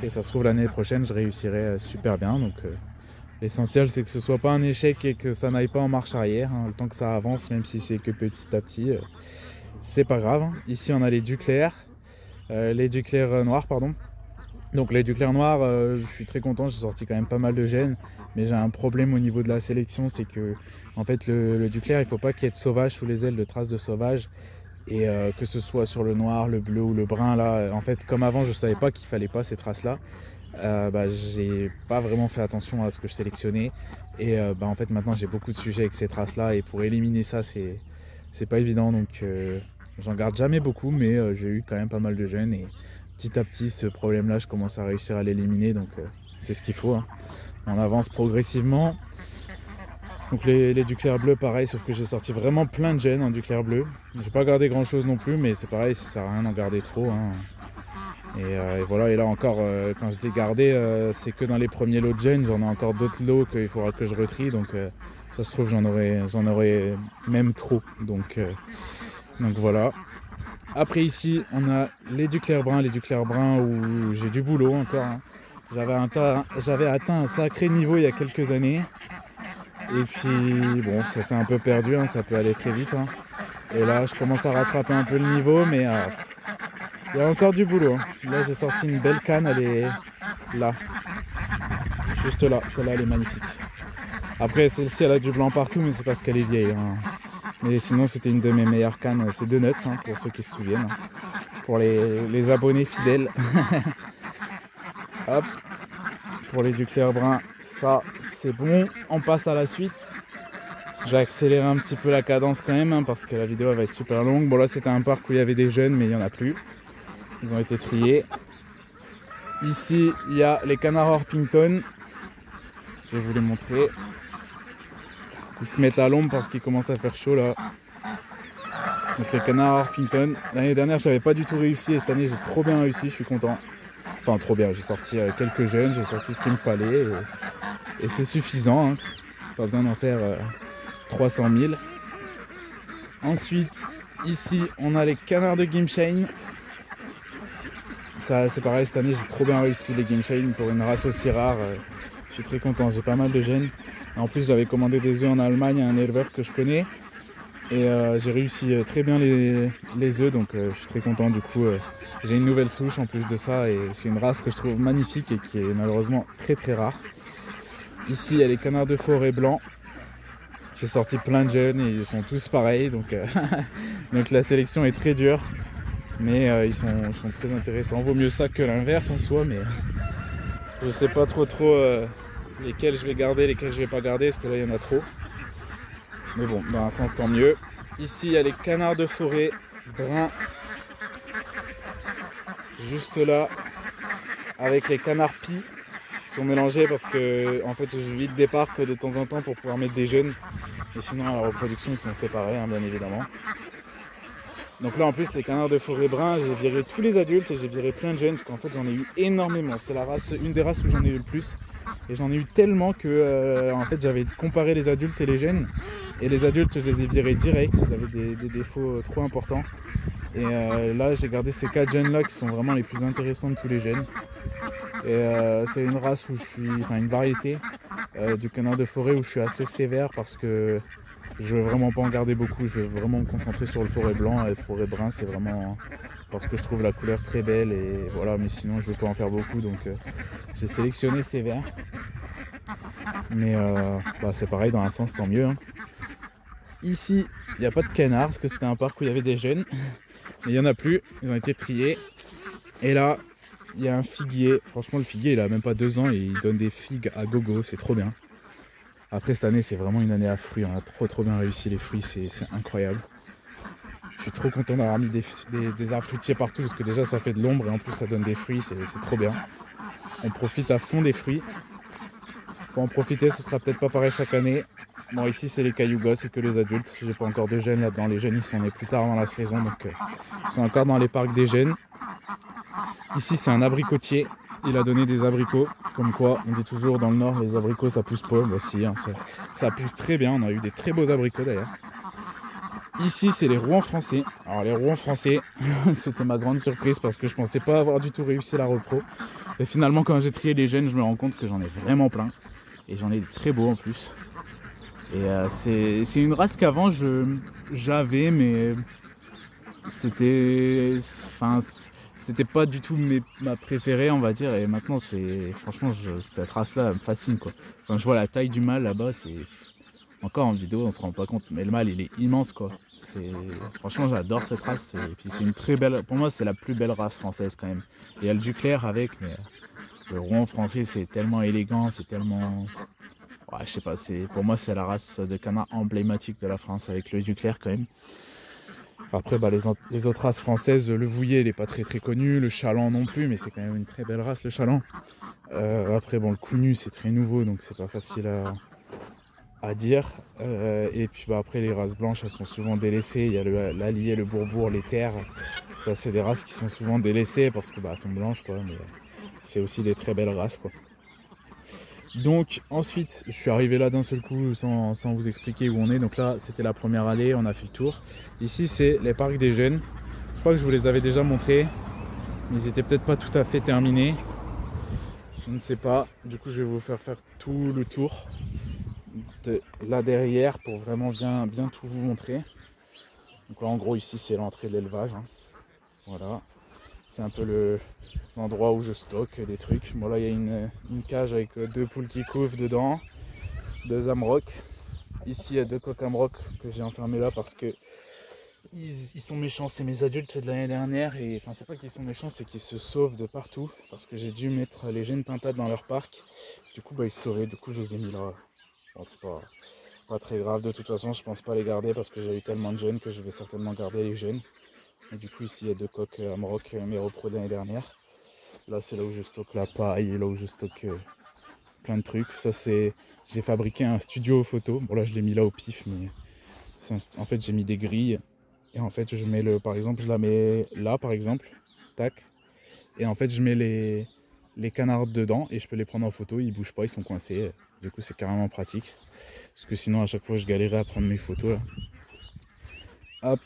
Et ça se trouve, l'année prochaine, je réussirai super bien. Donc, l'essentiel, c'est que ce soit pas un échec et que ça n'aille pas en marche arrière. Hein. Le temps que ça avance, même si c'est que petit à petit, c'est pas grave. Hein. Ici, on a les duclaires noirs, pardon. Donc les duclaires noirs, je suis très content, j'ai sorti quand même pas mal de gènes, mais j'ai un problème au niveau de la sélection, c'est que en fait le duclaire, il faut pas qu'il y ait de sauvage sous les ailes, de traces de sauvage, et que ce soit sur le noir, le bleu ou le brun là, en fait comme avant je savais pas qu'il fallait pas ces traces là, j'ai pas vraiment fait attention à ce que je sélectionnais, et en fait maintenant j'ai beaucoup de sujets avec ces traces là, et pour éliminer ça c'est pas évident, donc j'en garde jamais beaucoup, mais j'ai eu quand même pas mal de gènes, et petit à petit, ce problème-là, je commence à réussir à l'éliminer, donc c'est ce qu'il faut. Hein. On avance progressivement. Donc les duclaires bleus, pareil, sauf que j'ai sorti vraiment plein de gènes en duclair bleu. J'ai pas gardé grand-chose non plus, mais c'est pareil, ça sert à rien d'en garder trop. Hein. Et voilà, et là encore, quand je dis garder, c'est que dans les premiers lots de gènes, j'en ai encore d'autres lots qu'il faudra que je retrie, donc ça se trouve, j'en aurai même trop. Donc voilà. Après ici, on a les duclaires bruns où j'ai du boulot encore. Hein. J'avais atteint un sacré niveau il y a quelques années. Et puis, bon, ça s'est un peu perdu, hein, ça peut aller très vite. Hein. Et là, je commence à rattraper un peu le niveau, mais il y a encore du boulot. Hein. Là, j'ai sorti une belle canne, elle est là. Juste là, celle-là elle est magnifique. Après celle-ci elle a du blanc partout, mais c'est parce qu'elle est vieille. Hein. Mais sinon c'était une de mes meilleures cannes, c'est de Nuts, hein, pour ceux qui se souviennent. Pour les abonnés fidèles. Hop, pour les Duclair brun, ça c'est bon. On passe à la suite. J'ai accéléré un petit peu la cadence quand même, hein, parce que la vidéo va être super longue. Bon là c'était un parc où il y avait des jeunes, mais il n'y en a plus. Ils ont été triés. Ici il y a les canards Orpington. Je vais vous les montrer. Ils se mettent à l'ombre parce qu'il commence à faire chaud là. Donc les canards Orpington. L'année dernière j'avais pas du tout réussi et cette année j'ai trop bien réussi, je suis content. Enfin trop bien, j'ai sorti quelques jeunes, j'ai sorti ce qu'il me fallait et c'est suffisant. Hein. Pas besoin d'en faire 300 000. Ensuite ici on a les canards de Gimshane. Ça c'est pareil, cette année j'ai trop bien réussi les Gimshane pour une race aussi rare. Je suis très content, j'ai pas mal de jeunes. En plus j'avais commandé des œufs en Allemagne à un éleveur que je connais. Et j'ai réussi très bien les œufs, donc je suis très content. Du coup j'ai une nouvelle souche en plus de ça et c'est une race que je trouve magnifique et qui est malheureusement très très rare. Ici il y a les canards de forêt blancs. J'ai sorti plein de jeunes et ils sont tous pareils, donc, donc la sélection est très dure. Mais ils sont très intéressants. Vaut mieux ça que l'inverse en soi, mais je sais pas trop lesquels je vais garder, lesquels je vais pas garder, parce que là il y en a trop. Mais bon, dans un sens tant mieux. Ici il y a les canards de forêt bruns. Juste là, avec les canards pie. Ils sont mélangés parce que en fait je vide des parcs de temps en temps pour pouvoir mettre des jeunes. Et sinon à la reproduction ils sont séparés, hein, bien évidemment. Donc là en plus les canards de forêt brun, j'ai viré tous les adultes et j'ai viré plein de jeunes parce qu'en fait j'en ai eu énormément. C'est la race, une des races où j'en ai eu le plus. Et j'en ai eu tellement que en fait j'avais comparé les adultes et les jeunes. Et les adultes je les ai virés direct, ils avaient des défauts trop importants. Et là j'ai gardé ces 4 jeunes là qui sont vraiment les plus intéressants de tous les jeunes. Et c'est une race où je suis, enfin une variété du canard de forêt où je suis assez sévère parce que je veux vraiment pas en garder beaucoup, je veux vraiment me concentrer sur le forêt blanc et le forêt brun, c'est vraiment parce que je trouve la couleur très belle et voilà, mais sinon je veux pas en faire beaucoup, donc j'ai sélectionné sévère. Mais bah, c'est pareil, dans un sens tant mieux. Hein. Ici, il n'y a pas de canards parce que c'était un parc où il y avait des jeunes, mais il n'y en a plus, ils ont été triés. Et là, il y a un figuier, franchement le figuier il a même pas 2 ans et il donne des figues à gogo, c'est trop bien. Après cette année c'est vraiment une année à fruits, on a trop bien réussi les fruits, c'est incroyable. Je suis trop content d'avoir mis des arbres fruitiers partout parce que déjà ça fait de l'ombre et en plus ça donne des fruits, c'est trop bien. On profite à fond des fruits. Faut en profiter, ce sera peut-être pas pareil chaque année. Bon ici c'est les caillougos, c'est que les adultes, j'ai pas encore de jeunes là-dedans, les jeunes ils sont nés plus tard dans la saison donc ils sont encore dans les parcs des jeunes. Ici c'est un abricotier, il a donné des abricots, comme quoi on dit toujours dans le nord les abricots ça pousse pas, bah si, hein, ça pousse très bien, on a eu des très beaux abricots d'ailleurs. Ici c'est les Rouen français, alors les Rouen français c'était ma grande surprise parce que je pensais pas avoir du tout réussi la repro. Et finalement quand j'ai trié les jeunes je me rends compte que j'en ai vraiment plein et j'en ai des très beaux en plus. Et c'est une race qu'avant j'avais mais c'était pas du tout ma préférée on va dire et maintenant c'est franchement cette race là me fascine quoi. Quand je vois la taille du mâle là-bas, c'est encore en vidéo on se rend pas compte mais le mâle il est immense quoi. Franchement j'adore cette race et puis c'est une très belle, pour moi c'est la plus belle race française quand même. Et il y a le Duclair avec, mais le Rouen français c'est tellement élégant, c'est tellement, ouais, je sais pas, pour moi c'est la race de canard emblématique de la France avec le Duclair quand même. Après bah, les autres races françaises, le Vouillet il n'est pas très connu, le Chaland non plus, mais c'est quand même une très belle race le Chaland. Après bon le Cougnu c'est très nouveau donc c'est pas facile à dire. Et puis bah, après les races blanches elles sont souvent délaissées, il y a l'Allier, le Bourbourg, les Terres, ça c'est des races qui sont souvent délaissées parce que bah, elles sont blanches quoi, mais c'est aussi des très belles races quoi. Donc ensuite je suis arrivé là d'un seul coup sans vous expliquer où on est. Donc là c'était la première allée, on a fait le tour. Ici c'est les parcs des jeunes. Je crois que je vous les avais déjà montrés, mais ils étaient peut-être pas tout à fait terminés. Je ne sais pas. Du coup je vais vous faire tout le tour de là derrière pour vraiment bien tout vous montrer. Donc là en gros ici c'est l'entrée de l'élevage. Hein. Voilà. C'est un peu l'endroit où je stocke des trucs. Bon là il y a une cage avec 2 poules qui couvent dedans, 2 amrocs. Ici il y a 2 coqs amrocs que j'ai enfermés là parce que ils sont méchants, c'est mes adultes de l'année dernière. Et enfin c'est pas qu'ils sont méchants, c'est qu'ils se sauvent de partout. Parce que j'ai dû mettre les jeunes pintades dans leur parc. Du coup ils se sauvaient, du coup je les ai mis là. Bon c'est pas très grave, de toute façon je pense pas les garder parce que j'ai eu tellement de jeunes que je vais certainement garder les jeunes. Et du coup ici il y a 2 coqs amrocs, mes repros de l'année dernière. Là c'est là où je stocke la paille, et là où je stocke plein de trucs. Ça c'est, j'ai fabriqué un studio photo. Bon là je l'ai mis là au pif, mais en fait j'ai mis des grilles. Et en fait je mets par exemple je la mets là par exemple, tac. Et en fait je mets les canards dedans et je peux les prendre en photo, ils bougent pas, ils sont coincés. Du coup c'est carrément pratique. Parce que sinon à chaque fois je galérais à prendre mes photos là. Hop,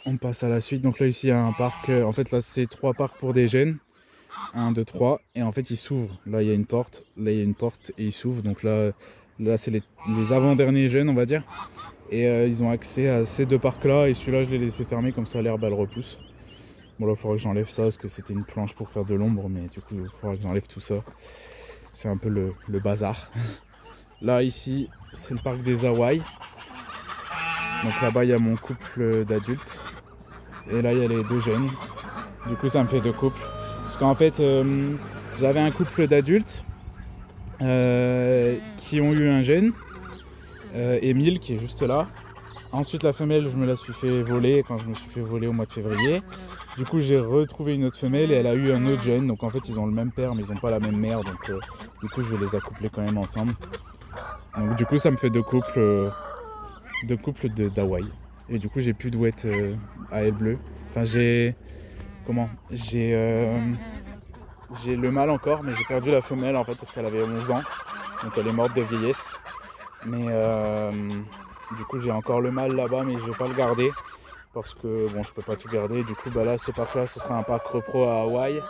on passe à la suite. Donc là ici il y a un parc, en fait là c'est 3 parcs pour des jeunes. 1, 2, 3, et en fait il s'ouvre. Là il y a une porte, là il y a une porte et il s'ouvre. Donc là c'est les avant-derniers jeunes on va dire. Et ils ont accès à ces 2 parcs là, et celui-là je l'ai laissé fermer comme ça l'herbe elle repousse. Bon là il faudra que j'enlève ça parce que c'était une planche pour faire de l'ombre, mais du coup il faudra que j'enlève tout ça. C'est un peu le bazar. Là ici c'est le parc des Hawaï. Donc là-bas il y a mon couple d'adultes. Et là il y a les 2 jeunes. Du coup ça me fait 2 couples. Parce qu'en fait j'avais un couple d'adultes qui ont eu un jeune. Émile qui est juste là. Ensuite la femelle je me la suis fait voler quand je me suis fait voler au mois de février. Du coup j'ai retrouvé une autre femelle et elle a eu un autre jeune. Donc en fait ils ont le même père mais ils n'ont pas la même mère. Donc du coup je vais les accoupler quand même ensemble. Donc du coup ça me fait 2 couples d'Hawaï. Et du coup j'ai plus de douette à aile bleue. Enfin j'ai le mâle encore, mais j'ai perdu la femelle en fait parce qu'elle avait 11 ans. Donc elle est morte de vieillesse. Mais du coup j'ai encore le mâle là-bas, mais je vais pas le garder parce que bon je peux pas tout garder. Du coup là ce parc là ce sera un parc repro à Hawaï.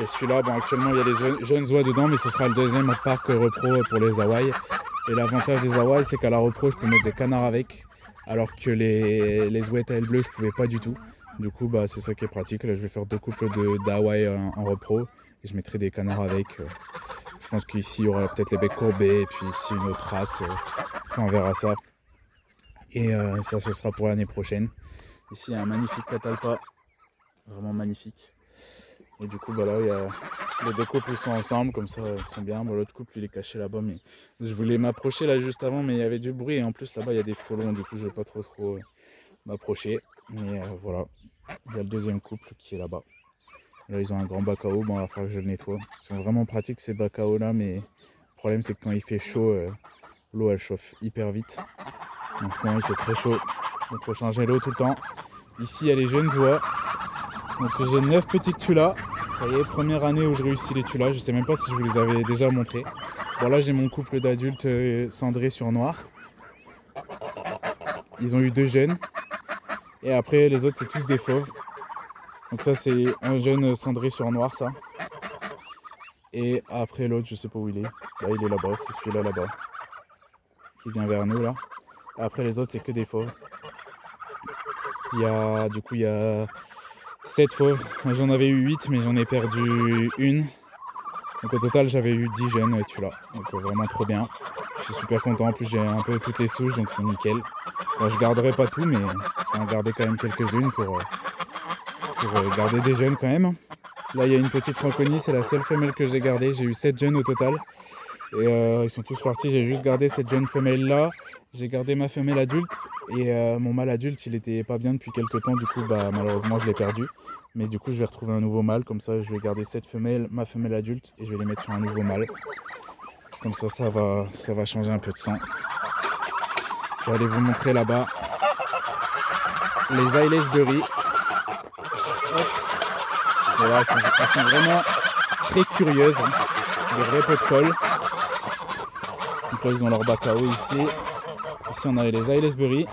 Et celui-là bon actuellement il y a des jeunes oies dedans, mais ce sera le deuxième parc repro pour les Hawaï. Et l'avantage des Hawaï c'est qu'à la repro je peux mettre des canards avec, alors que les ouettes à aile bleue je pouvais pas du tout. Du coup c'est ça qui est pratique. Là je vais faire 2 couples d'Hawaï en repro et je mettrai des canards avec. Je pense qu'ici il y aura peut-être les becs courbés et puis ici une autre race. Enfin, on verra ça. Et ça ce sera pour l'année prochaine. Ici il y a un magnifique catalpa, vraiment magnifique. Et du coup là il y a les 2 couples ils sont ensemble, comme ça ils sont bien. Bon, l'autre couple il est caché là-bas, mais je voulais m'approcher là juste avant, mais il y avait du bruit et en plus là-bas il y a des frelons, du coup je ne vais pas trop m'approcher. Mais voilà, il y a le deuxième couple qui est là-bas. Là ils ont un grand bac à eau, bon il va falloir que je le nettoie. Ils sont vraiment pratiques ces bacs à eau là, mais le problème c'est que quand il fait chaud, l'eau elle chauffe hyper vite. En ce moment il fait très chaud, donc il faut changer l'eau tout le temps. Ici il y a les jeunes oies. Donc j'ai 9 petites tulas. Ça y est, première année où je réussis les tulas. Je sais même pas si je vous les avais déjà montrés. Bon là j'ai mon couple d'adultes cendré sur noir. Ils ont eu 2 jeunes. Et après les autres c'est tous des fauves. Donc ça c'est un jeune cendré sur noir ça. Et après l'autre je sais pas où il est. Là il est là-bas, c'est celui-là là-bas. Qui vient vers nous là. Et après les autres c'est que des fauves. Il y a 7 fauves. J'en avais eu 8 mais j'en ai perdu une. Donc au total j'avais eu 10 jeunes tulas. Donc vraiment trop bien. Je suis super content. En plus j'ai un peu toutes les souches donc c'est nickel. Bon, je garderai pas tout mais je vais en garder quand même quelques-unes pour garder des jeunes quand même. Là il y a une petite franconie, c'est la seule femelle que j'ai gardée. J'ai eu 7 jeunes au total. Et ils sont tous partis, j'ai juste gardé cette jeune femelle là. J'ai gardé ma femelle adulte et mon mâle adulte il était pas bien depuis quelques temps, du coup malheureusement je l'ai perdu. Mais du coup je vais retrouver un nouveau mâle, comme ça je vais garder cette femelle, ma femelle adulte, et je vais les mettre sur un nouveau mâle. Comme ça va changer un peu de sang. Je vais aller vous montrer là-bas les Aylesbury. Voilà, elles sont vraiment très curieuses, hein. C'est des vrais pots de colle. Donc là ils ont leur bac à eau ici. Ici on a les Aylesbury.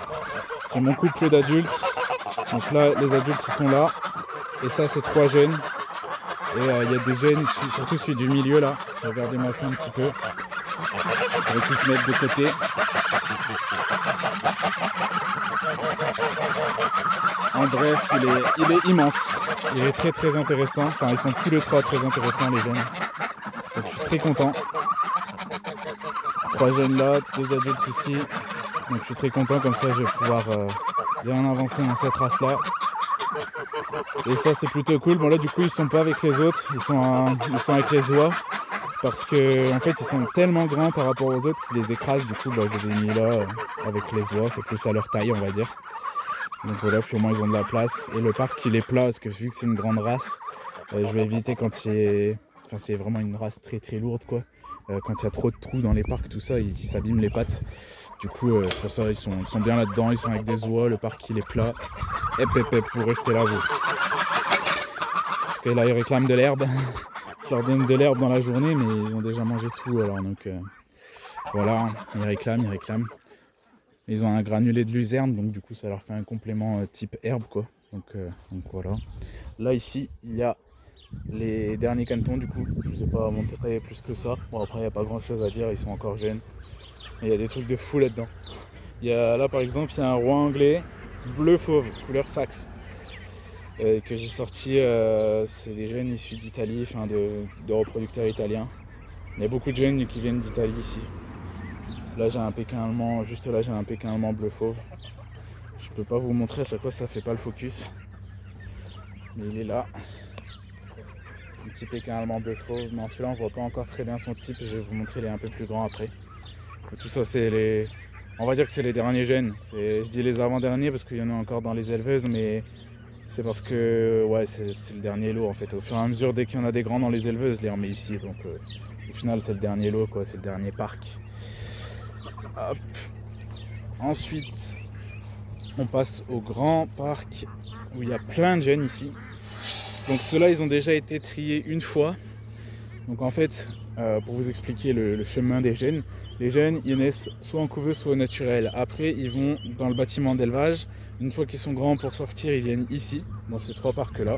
J'ai mon couple d'adultes. Donc là les adultes ils sont là. Et ça c'est 3 jeunes. Et il y a des jeunes, surtout celui du milieu là. Regardez-moi ça un petit peu. Il faudrait qu'ils se mettent de côté. En bref, il est immense. Il est très très intéressant. Enfin, ils sont tous les trois très intéressants, les jeunes. Donc je suis très content. 3 jeunes là, 2 adultes ici. Donc je suis très content, comme ça je vais pouvoir bien avancer dans cette race là. Et ça c'est plutôt cool. Bon là du coup ils sont pas avec les autres, ils sont avec les oies. Parce que en fait ils sont tellement grands par rapport aux autres qu'ils les écrasent. Du coup bah, je les ai mis là avec les oies, c'est plus à leur taille on va dire. Donc voilà, puis au moins ils ont de la place. Et le parc il est plat parce que vu que c'est une grande race, je vais éviter quand il est... Enfin c'est vraiment une race très très lourde quoi. Quand il y a trop de trous dans les parcs, tout ça, ils s'abîment les pattes. Du coup, c'est pour ça ils sont bien là-dedans, ils sont avec des oies, le parc il est plat. Hep, pour rester là, vous. Parce que là, ils réclament de l'herbe. Je leur donne de l'herbe dans la journée, mais ils ont déjà mangé tout. Alors donc, voilà, ils réclament. Ils ont un granulé de luzerne, donc du coup, ça leur fait un complément type herbe, quoi. Donc voilà. Là, ici, il y a les derniers canetons, du coup. Je ne vous ai pas montré plus que ça. Bon, après, il n'y a pas grand-chose à dire, ils sont encore jeunes. Mais il y a des trucs de fou là-dedans. Là, par exemple, il y a un roi anglais bleu fauve, couleur Saxe. Que j'ai sorti, c'est des jeunes issus d'Italie, enfin de reproducteurs italiens. Il y a beaucoup de jeunes qui viennent d'Italie ici. Là j'ai un pékin allemand, juste là j'ai un pékin allemand bleu fauve. Je peux pas vous montrer, à chaque fois ça fait pas le focus. Mais il est là. Un petit pékin allemand bleu fauve, mais celui-là on voit pas encore très bien son type, je vais vous montrer, il est un peu plus grand après. Et tout ça c'est les... On va dire que c'est les derniers jeunes. Je dis les avant-derniers parce qu'il y en a encore dans les éleveuses, mais... C'est parce que ouais, c'est le dernier lot en fait. Au fur et à mesure, dès qu'il y en a des grands dans les éleveuses, je les remets ici. Donc au final, c'est le dernier lot, quoi. C'est le dernier parc. Hop. Ensuite, on passe au grand parc où il y a plein de jeunes ici. Donc ceux-là, ils ont déjà été triés une fois. Donc en fait, pour vous expliquer le chemin des jeunes, les jeunes, ils naissent soit en couveuse, soit au naturel. Après, ils vont dans le bâtiment d'élevage. Une fois qu'ils sont grands pour sortir, ils viennent ici, dans ces 3 parcs-là.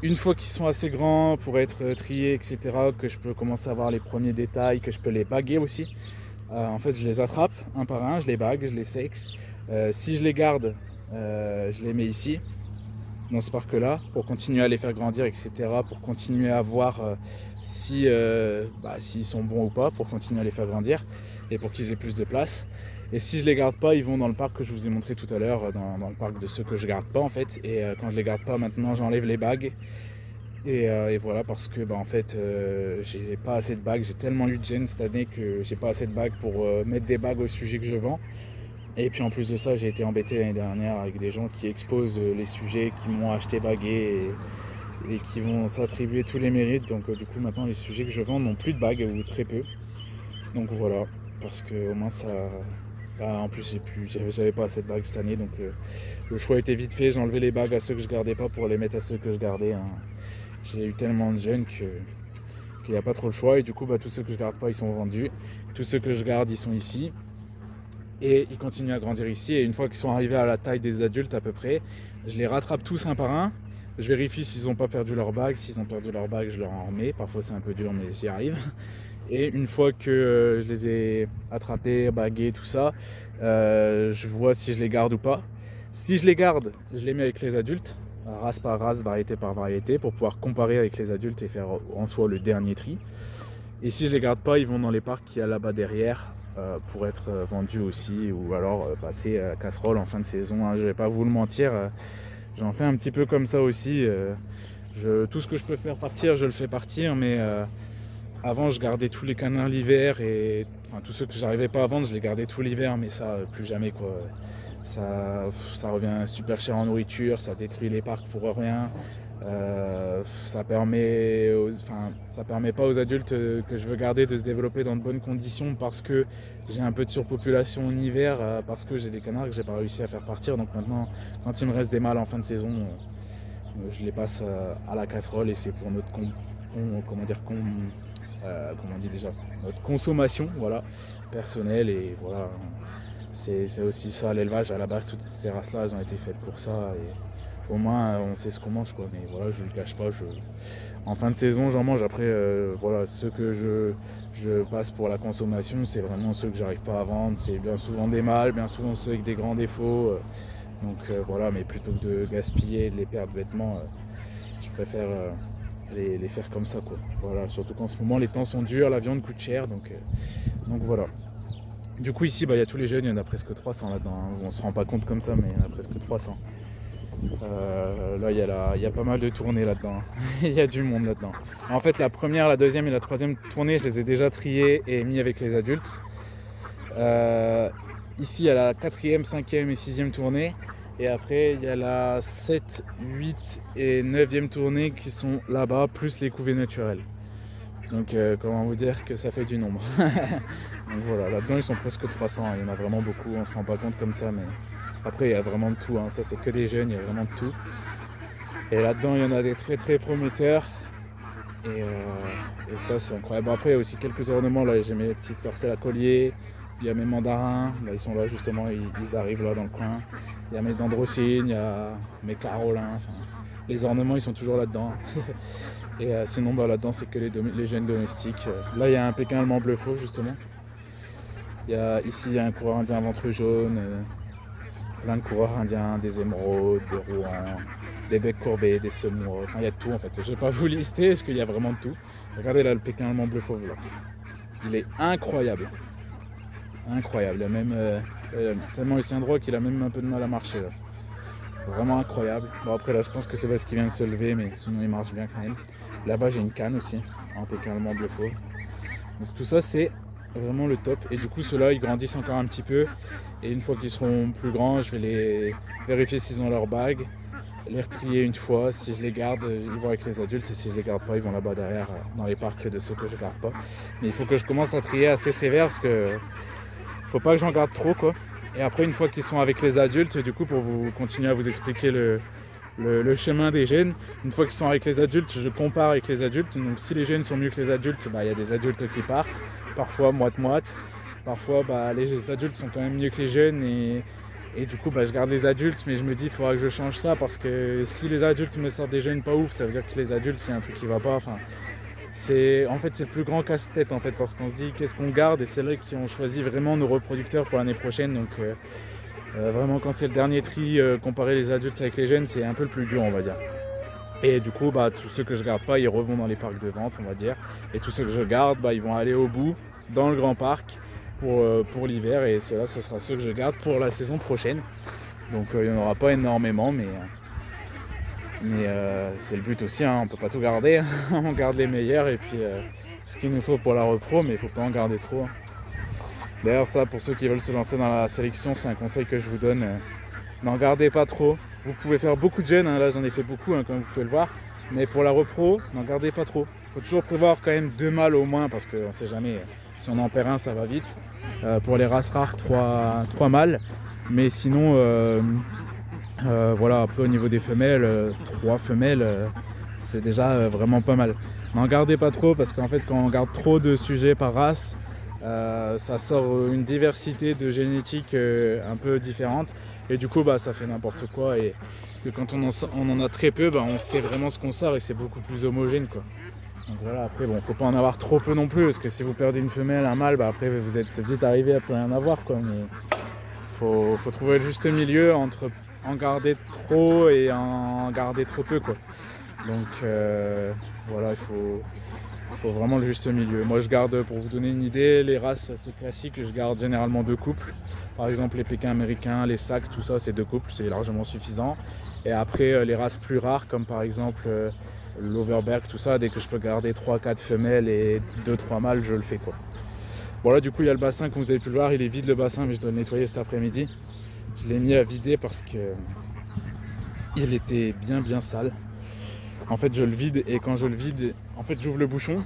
Une fois qu'ils sont assez grands pour être triés, etc., que je peux commencer à avoir les premiers détails, que je peux les baguer aussi, en fait, je les attrape un par un, je les bague, je les sexe. Si je les garde, je les mets ici, dans ce parc-là, pour continuer à les faire grandir, etc., pour continuer à voir s'ils sont bons ou pas, pour continuer à les faire grandir, et pour qu'ils aient plus de place. Et si je les garde pas, ils vont dans le parc que je vous ai montré tout à l'heure, dans le parc de ceux que je garde pas en fait. Et quand je les garde pas maintenant, j'enlève les bagues. Et voilà, parce que en fait, j'ai pas assez de bagues. J'ai tellement eu de gènes cette année que j'ai pas assez de bagues pour mettre des bagues au sujet que je vends. Et puis en plus de ça, j'ai été embêté l'année dernière avec des gens qui exposent les sujets, qui m'ont acheté bagués et qui vont s'attribuer tous les mérites. Donc du coup, maintenant, les sujets que je vends n'ont plus de bagues ou très peu. Donc voilà, parce que au moins ça... en plus j'avais pas assez de bagues cette année, donc le choix était vite fait. J'ai enlevé les bagues à ceux que je gardais pas pour les mettre à ceux que je gardais, hein. J'ai eu tellement de jeunes qu'il n'y a pas trop le choix, et du coup tous ceux que je garde pas ils sont vendus, tous ceux que je garde ils sont ici et ils continuent à grandir ici. Et une fois qu'ils sont arrivés à la taille des adultes à peu près, je les rattrape tous un par un, je vérifie s'ils n'ont pas perdu leur bague. S'ils ont perdu leur bague, je leur en remets. Parfois c'est un peu dur, mais j'y arrive. Et une fois que je les ai attrapés, bagués, tout ça, je vois si je les garde ou pas. Si je les garde, je les mets avec les adultes, race par race, variété par variété, pour pouvoir comparer avec les adultes et faire en soi le dernier tri. Et si je les garde pas, ils vont dans les parcs qu'il y a là-bas derrière, pour être vendus aussi, ou alors passer à casserole en fin de saison, hein. Je vais pas vous le mentir, j'en fais un petit peu comme ça aussi. Tout ce que je peux faire partir, je le fais partir, mais... Avant, je gardais tous les canards l'hiver, et enfin tous ceux que j'arrivais pas à vendre, je les gardais tout l'hiver, mais ça, plus jamais quoi. Ça revient super cher en nourriture, ça détruit les parcs pour rien. Ça permet pas aux adultes que je veux garder de se développer dans de bonnes conditions, parce que j'ai un peu de surpopulation en hiver, parce que j'ai des canards que j'ai pas réussi à faire partir. Donc maintenant, quand il me reste des mâles en fin de saison, je les passe à la casserole, et c'est pour notre notre consommation, voilà, personnelle. Et voilà, c'est aussi ça l'élevage. À la base, toutes ces races là elles ont été faites pour ça, au moins on sait ce qu'on mange, quoi. Mais voilà, je le cache pas, en fin de saison j'en mange. Après voilà, ceux que je passe pour la consommation, c'est vraiment ceux que j'arrive pas à vendre. C'est bien souvent des mâles, bien souvent ceux avec des grands défauts. Donc voilà, mais plutôt que de gaspiller et de les perdre bêtement, je préfère les faire comme ça, quoi. Voilà, surtout qu'en ce moment les temps sont durs, la viande coûte cher, donc voilà. Du coup ici, il y a tous les jeunes, il y en a presque 300 là-dedans, hein. On se rend pas compte comme ça, mais il y en a presque 300. Là il y a pas mal de tournées là-dedans. Il y a du monde là-dedans. En fait, la première, la deuxième et la troisième tournée, je les ai déjà triées et mis avec les adultes. Ici il y a la quatrième, cinquième et sixième tournée. Et après il y a la 7, 8 et 9e tournée qui sont là-bas, plus les couvées naturelles. Donc comment vous dire que ça fait du nombre. Donc voilà, là-dedans ils sont presque 300, il y en a vraiment beaucoup, on se rend pas compte comme ça, mais après il y a vraiment de tout, hein. Ça c'est que des jeunes, il y a vraiment de tout. Et là-dedans il y en a des très très prometteurs, et ça c'est incroyable. Bon, après il y a aussi quelques ornements, là j'ai mes petits torselles à collier, il y a mes mandarins, là, ils sont là justement, ils arrivent là dans le coin. Il y a mes dendrocines, il y a mes carolins, enfin, les ornements ils sont toujours là-dedans. Et sinon là-dedans c'est que les jeunes domestiques. Là il y a un Pékin allemand bleu fauve justement. Ici il y a un coureur indien ventre jaune, plein de coureurs indiens, des émeraudes, des rouans, des becs courbés, des semours, enfin il y a de tout en fait. Je ne vais pas vous lister parce qu'il y a vraiment de tout. Regardez là le Pékin allemand bleu fauve là. Il est incroyable. Incroyable, il a même tellement il tient droit qu'il a même un peu de mal à marcher là. Vraiment incroyable. Bon après là je pense que c'est parce qu'il vient de se lever, mais sinon il marche bien quand même. Là-bas j'ai une canne aussi, en Pékin allemand bleu fauve. Donc tout ça c'est vraiment le top. Et du coup ceux-là ils grandissent encore un petit peu. Et une fois qu'ils seront plus grands, je vais les vérifier s'ils ont leur bague, les retrier une fois. Si je les garde, ils vont avec les adultes. Et si je les garde pas, ils vont là-bas derrière dans les parcs de ceux que je garde pas. Mais il faut que je commence à trier assez sévère parce que faut pas que j'en garde trop, quoi. Et après une fois qu'ils sont avec les adultes, du coup pour vous continuer à vous expliquer le chemin des gènes, une fois qu'ils sont avec les adultes, je compare avec les adultes. Donc si les gènes sont mieux que les adultes, il y a des adultes qui partent, parfois moite-moite. Parfois les adultes sont quand même mieux que les jeunes, et du coup je garde les adultes, mais je me dis il faudra que je change ça, parce que si les adultes me sortent des jeunes pas ouf, ça veut dire que les adultes il y a un truc qui va pas. Enfin, c'est le plus grand casse-tête en fait, parce qu'on se dit qu'est-ce qu'on garde, et c'est là qu'on choisit vraiment nos reproducteurs pour l'année prochaine. Donc vraiment quand c'est le dernier tri, comparer les adultes avec les jeunes, c'est un peu le plus dur on va dire. Et du coup tous ceux que je garde pas, ils revont dans les parcs de vente on va dire, et tous ceux que je garde, ils vont aller au bout dans le grand parc pour l'hiver, et ceux-là ce sera ceux que je garde pour la saison prochaine. Donc il n'y en aura pas énormément, mais c'est le but aussi, hein. On peut pas tout garder, on garde les meilleurs, et puis ce qu'il nous faut pour la repro, mais il faut pas en garder trop, hein. D'ailleurs ça, pour ceux qui veulent se lancer dans la sélection, c'est un conseil que je vous donne, n'en gardez pas trop. Vous pouvez faire beaucoup de jeunes, hein. Là j'en ai fait beaucoup, hein, comme vous pouvez le voir, mais pour la repro, n'en gardez pas trop. Il faut toujours prévoir quand même 2 mâles au moins, parce qu'on sait jamais, si on en perd un ça va vite. Pour les races rares, 3 mâles, mais sinon voilà, après au niveau des femelles, 3 femelles, c'est déjà vraiment pas mal. N'en gardez pas trop, parce qu'en fait quand on garde trop de sujets par race, ça sort une diversité de génétique un peu différente, et du coup ça fait n'importe quoi, et que quand on en a très peu, on sait vraiment ce qu'on sort, et c'est beaucoup plus homogène, quoi. Donc voilà, après faut pas en avoir trop peu non plus, parce que si vous perdez une femelle, un mâle, après vous êtes vite arrivé à plus rien avoir, quoi. Mais faut trouver le juste milieu entre en garder trop et en garder trop peu, quoi. Donc voilà, il faut vraiment le juste milieu. Moi je garde, pour vous donner une idée, les races assez classiques, je garde généralement 2 couples. Par exemple les Pékins américains, les Sacs, tout ça c'est 2 couples, c'est largement suffisant. Et après les races plus rares, comme par exemple l'Overberg, tout ça, dès que je peux garder 3-4 femelles et 2-3 mâles, je le fais, quoi. Voilà, du coup il y a le bassin, comme vous avez pu le voir, il est vide le bassin, mais je dois le nettoyer cet après-midi. Je l'ai mis à vider parce que il était bien sale. En fait je le vide, et quand je le vide, en fait j'ouvre le bouchon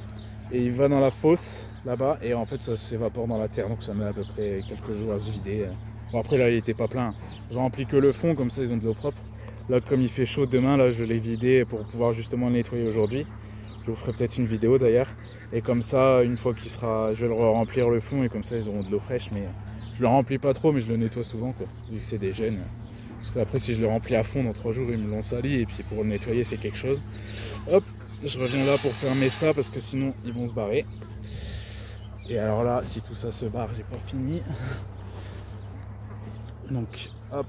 et il va dans la fosse là-bas, et en fait ça s'évapore dans la terre, donc ça met à peu près quelques jours à se vider. Bon après là il était pas plein, je remplis que le fond, comme ça ils ont de l'eau propre. Là comme il fait chaud demain, là je l'ai vidé pour pouvoir justement le nettoyer aujourd'hui. Je vous ferai peut-être une vidéo d'ailleurs, et comme ça une fois qu'il sera, je vais le remplir le fond, et comme ça ils auront de l'eau fraîche. Mais je le remplis pas trop, mais je le nettoie souvent, quoi, vu que c'est des jeunes. Parce qu'après, si je le remplis à fond dans 3 jours, ils me l'ont sali. Et puis pour le nettoyer, c'est quelque chose. Hop, je reviens là pour fermer ça parce que sinon, ils vont se barrer. Et alors là, si tout ça se barre, j'ai pas fini. Donc, hop,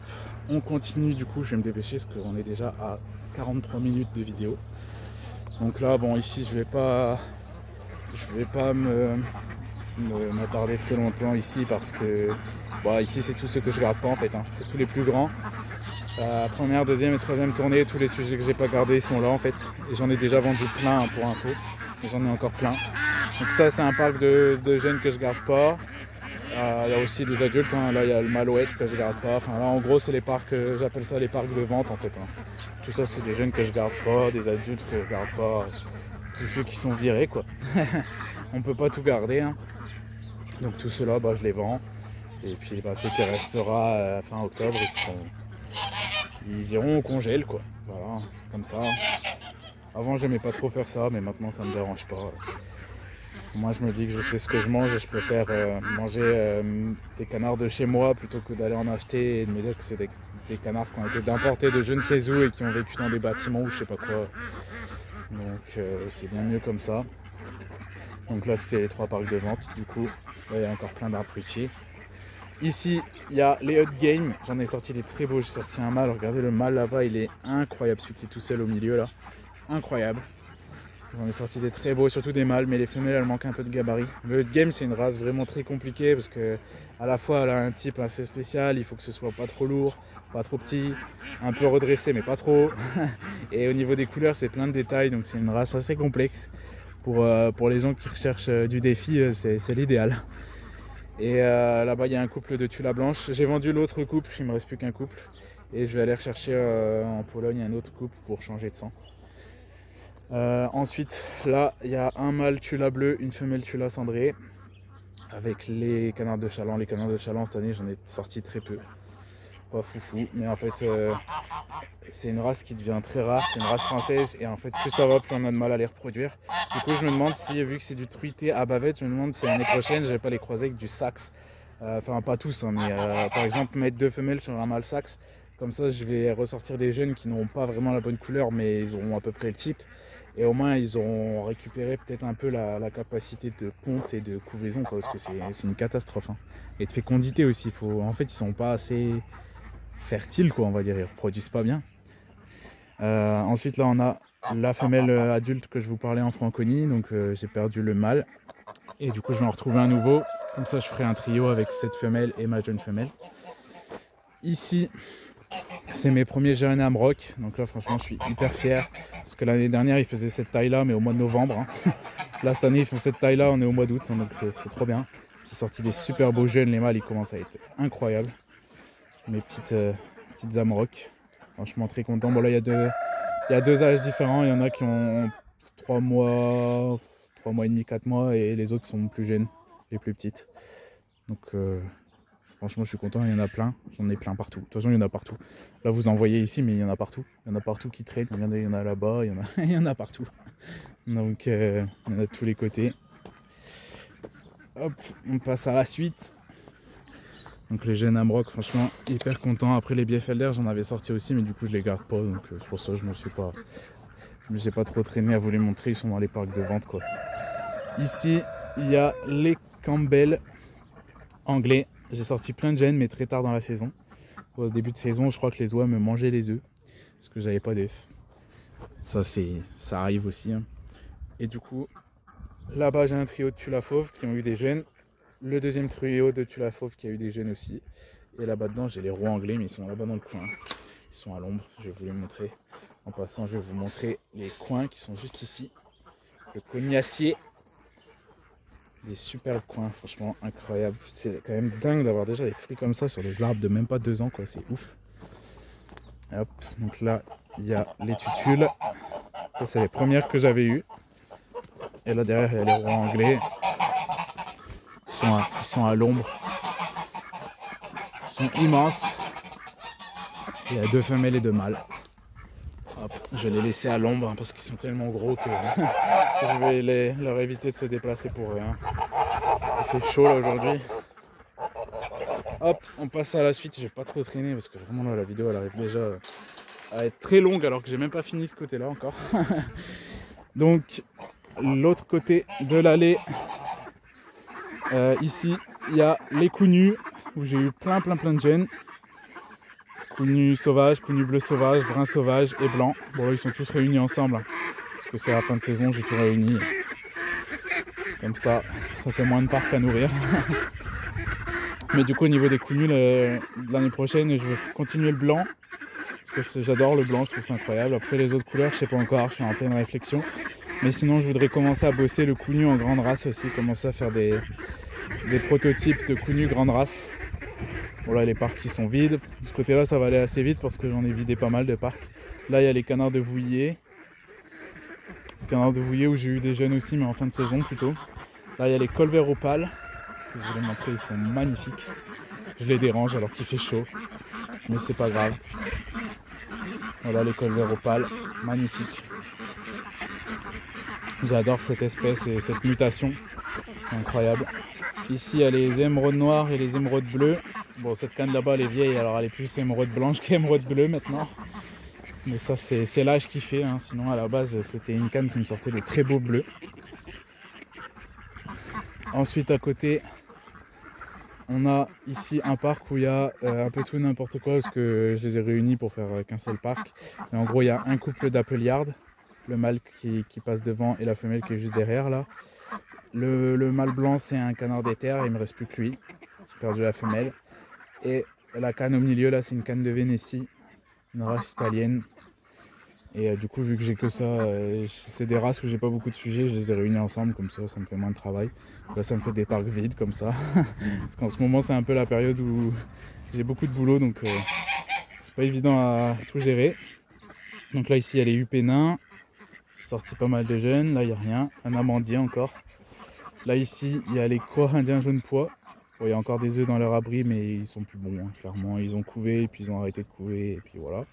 on continue. Du coup, je vais me dépêcher parce qu'on est déjà à 43 minutes de vidéo. Donc là, bon, ici, je vais pas m'attarder très longtemps ici parce que ici, c'est tout ce que je garde pas en fait. Hein. C'est tous les plus grands. Première, deuxième et troisième tournée, tous les sujets que j'ai pas gardés sont là en fait. Et j'en ai déjà vendu plein pour info. Et j'en ai encore plein. Donc ça, c'est un parc de jeunes que je garde pas. Il y a aussi des adultes, hein. Là il y a le Malouette que je garde pas. Enfin là en gros c'est les parcs, j'appelle ça les parcs de vente en fait. Hein. Tout ça c'est des jeunes que je garde pas, des adultes que je garde pas, tous ceux qui sont virés quoi. On peut pas tout garder. Hein. Donc tout cela je les vends. Et puis ce qui restera fin octobre, ils iront au congèle quoi. Voilà, c'est comme ça. Avant j'aimais pas trop faire ça, mais maintenant ça me dérange pas. Moi je me dis que je sais ce que je mange et je préfère manger des canards de chez moi plutôt que d'aller en acheter et de me dire que c'est des canards qui ont été importés de je ne sais où et qui ont vécu dans des bâtiments ou je sais pas quoi. Donc c'est bien mieux comme ça. Donc là c'était les 3 parcs de vente du coup. Là il y a encore plein d'arbres fruitiers. Ici il y a les hot games, j'en ai sorti des très beaux, j'ai sorti un mâle, regardez le mâle là-bas il est incroyable, celui qui est tout seul au milieu là, incroyable. J'en ai sorti des très beaux, surtout des mâles, mais les femelles elles manquent un peu de gabarit. Le hot game c'est une race vraiment très compliquée parce que à la fois elle a un type assez spécial, il faut que ce soit pas trop lourd, pas trop petit, un peu redressé mais pas trop. Et au niveau des couleurs c'est plein de détails, donc c'est une race assez complexe. Pour les gens qui recherchent du défi, c'est l'idéal. Et là-bas il y a un couple de Tula blanche. J'ai vendu l'autre couple, il me reste plus qu'un couple. Et je vais aller rechercher en Pologne un autre couple pour changer de sang. Ensuite, là, il y a un mâle Tula bleu, une femelle Tula cendrée, avec les canards de chaland. Les canards de chaland, cette année, j'en ai sorti très peu. Pas foufou, mais en fait, c'est une race qui devient très rare, c'est une race française, et en fait, plus ça va, plus on a de mal à les reproduire. Du coup, je me demande si, vu que c'est du truité à bavette, je me demande si l'année prochaine, je vais pas les croiser avec du saxe. Enfin, pas tous, hein, mais par exemple, mettre 2 femelles sur un mâle saxe. Comme ça, je vais ressortir des jeunes qui n'auront pas vraiment la bonne couleur, mais ils auront à peu près le type. Et au moins, ils auront récupéré peut-être un peu la capacité de ponte et de couvaison, quoi, parce que c'est une catastrophe. Hein. Et de fécondité aussi. En fait, ils sont pas assez fertiles, quoi, on va dire. Ils reproduisent pas bien. Ensuite, là, on a la femelle adulte que je vous parlais en Franconie. Donc, j'ai perdu le mâle. Et du coup, je vais en retrouver un nouveau. Comme ça, je ferai un trio avec cette femelle et ma jeune femelle. Ici, c'est mes premiers jeunes Amrock, donc là franchement je suis hyper fier parce que l'année dernière ils faisaient cette taille là mais au mois de novembre. Hein. Là cette année ils font cette taille là, on est au mois d'août, hein, donc c'est trop bien. J'ai sorti des super beaux jeunes, les mâles ils commencent à être incroyables. Mes petites Amrock, franchement très content. Bon là il y a deux âges différents, il y en a qui ont 3 mois et demi, 4 mois et les autres sont plus jeunes, les plus petites. Donc franchement, je suis content, il y en a plein, j'en ai plein partout. De toute façon, il y en a partout. Là, vous en voyez ici, mais il y en a partout. Il y en a partout qui traînent, il y en a là-bas, il y en a partout. Donc, il y en a de tous les côtés. Hop, on passe à la suite. Donc, les jeunes Amrock, franchement, hyper content. Après, les Bieffelder, j'en avais sorti aussi, mais du coup, je les garde pas. Donc, pour ça, je me suis pas trop traîné à vous les montrer. Ils sont dans les parcs de vente, quoi. Ici, il y a les Campbell anglais. J'ai sorti plein de gènes mais très tard dans la saison. Au début de saison, je crois que les oies me mangeaient les œufs parce que j'avais pas d'œufs. Ça arrive aussi. Hein. Et du coup, là-bas j'ai un trio de Tula fauve qui ont eu des jeunes. Le deuxième trio de Tula fauve qui a eu des jeunes aussi. Et là-bas dedans j'ai les rois anglais mais ils sont là-bas dans le coin. Ils sont à l'ombre, je vais vous les montrer. En passant, je vais vous montrer les coins qui sont juste ici. Le cognacier. Des superbes coins, franchement incroyable. C'est quand même dingue d'avoir déjà des fruits comme ça sur des arbres de même pas 2 ans, quoi. C'est ouf. Et hop, donc là, il y a les tutules. Ça, c'est les premières que j'avais eues. Et là derrière, il y a les rois anglais. Ils sont à l'ombre. Ils sont immenses. Il y a 2 femelles et 2 mâles. Hop, je vais les laisser à l'ombre hein, parce qu'ils sont tellement gros que je vais leur éviter de se déplacer pour rien. Il fait chaud là aujourd'hui. Hop, on passe à la suite. Je vais pas trop traîner parce que vraiment là la vidéo elle arrive déjà à être très longue alors que j'ai même pas fini ce côté là encore. Donc l'autre côté de l'allée, ici il y a les counus où j'ai eu plein de jeunes. Counus sauvages, counus bleus sauvages, bruns sauvages et blancs. Bon là ils sont tous réunis ensemble hein, parce que c'est la fin de saison, j'ai tout réuni. Comme ça fait moins de parcs à nourrir. Mais du coup au niveau des counus l'année prochaine je vais continuer le blanc. Parce que j'adore le blanc, je trouve c'est incroyable. Après les autres couleurs je sais pas encore, je suis en pleine réflexion. Mais sinon je voudrais commencer à bosser le counu en grande race aussi. Commencer à faire des prototypes de counu grande race. Bon là les parcs qui sont vides. De ce côté là ça va aller assez vite parce que j'en ai vidé pas mal de parcs. Là il y a les canards de Vouillé. Les canards de Vouillé où j'ai eu des jeunes aussi mais en fin de saison plutôt. Là il y a les colverts opales. Je vais vous les montrer, ils sont magnifiques. Je les dérange alors qu'il fait chaud. Mais c'est pas grave. Voilà les colverts opales, magnifiques. J'adore cette espèce et cette mutation. C'est incroyable. Ici il y a les émeraudes noires et les émeraudes bleues. Bon cette canne là-bas elle est vieille alors elle est plus émeraude blanche qu'émeraude bleue maintenant. Mais ça c'est l'âge qui fait, hein. Sinon à la base c'était une canne qui me sortait des très beaux bleus. Ensuite à côté on a ici un parc où il y a un peu tout n'importe quoi parce que je les ai réunis pour faire qu'un seul parc. Mais en gros il y a un couple d'Appleyard, le mâle qui passe devant et la femelle qui est juste derrière là. Le mâle blanc c'est un canard des terres, il me reste plus que lui. J'ai perdu la femelle. Et la canne au milieu là c'est une canne de Vénétie, une race italienne. Et du coup vu que j'ai que ça, c'est des races où j'ai pas beaucoup de sujets, je les ai réunis ensemble comme ça me fait moins de travail. Là ça me fait des parcs vides comme ça. Parce qu'en ce moment c'est un peu la période où j'ai beaucoup de boulot donc c'est pas évident à tout gérer. Donc là ici il y a les UP nains, j'ai sorti pas mal de jeunes, là il n'y a rien, un amandier encore. Là ici il y a les coureurs indiens jaune pois. Bon, il y a encore des œufs dans leur abri mais ils sont plus bons hein, clairement, ils ont couvé et puis ils ont arrêté de couver et puis voilà.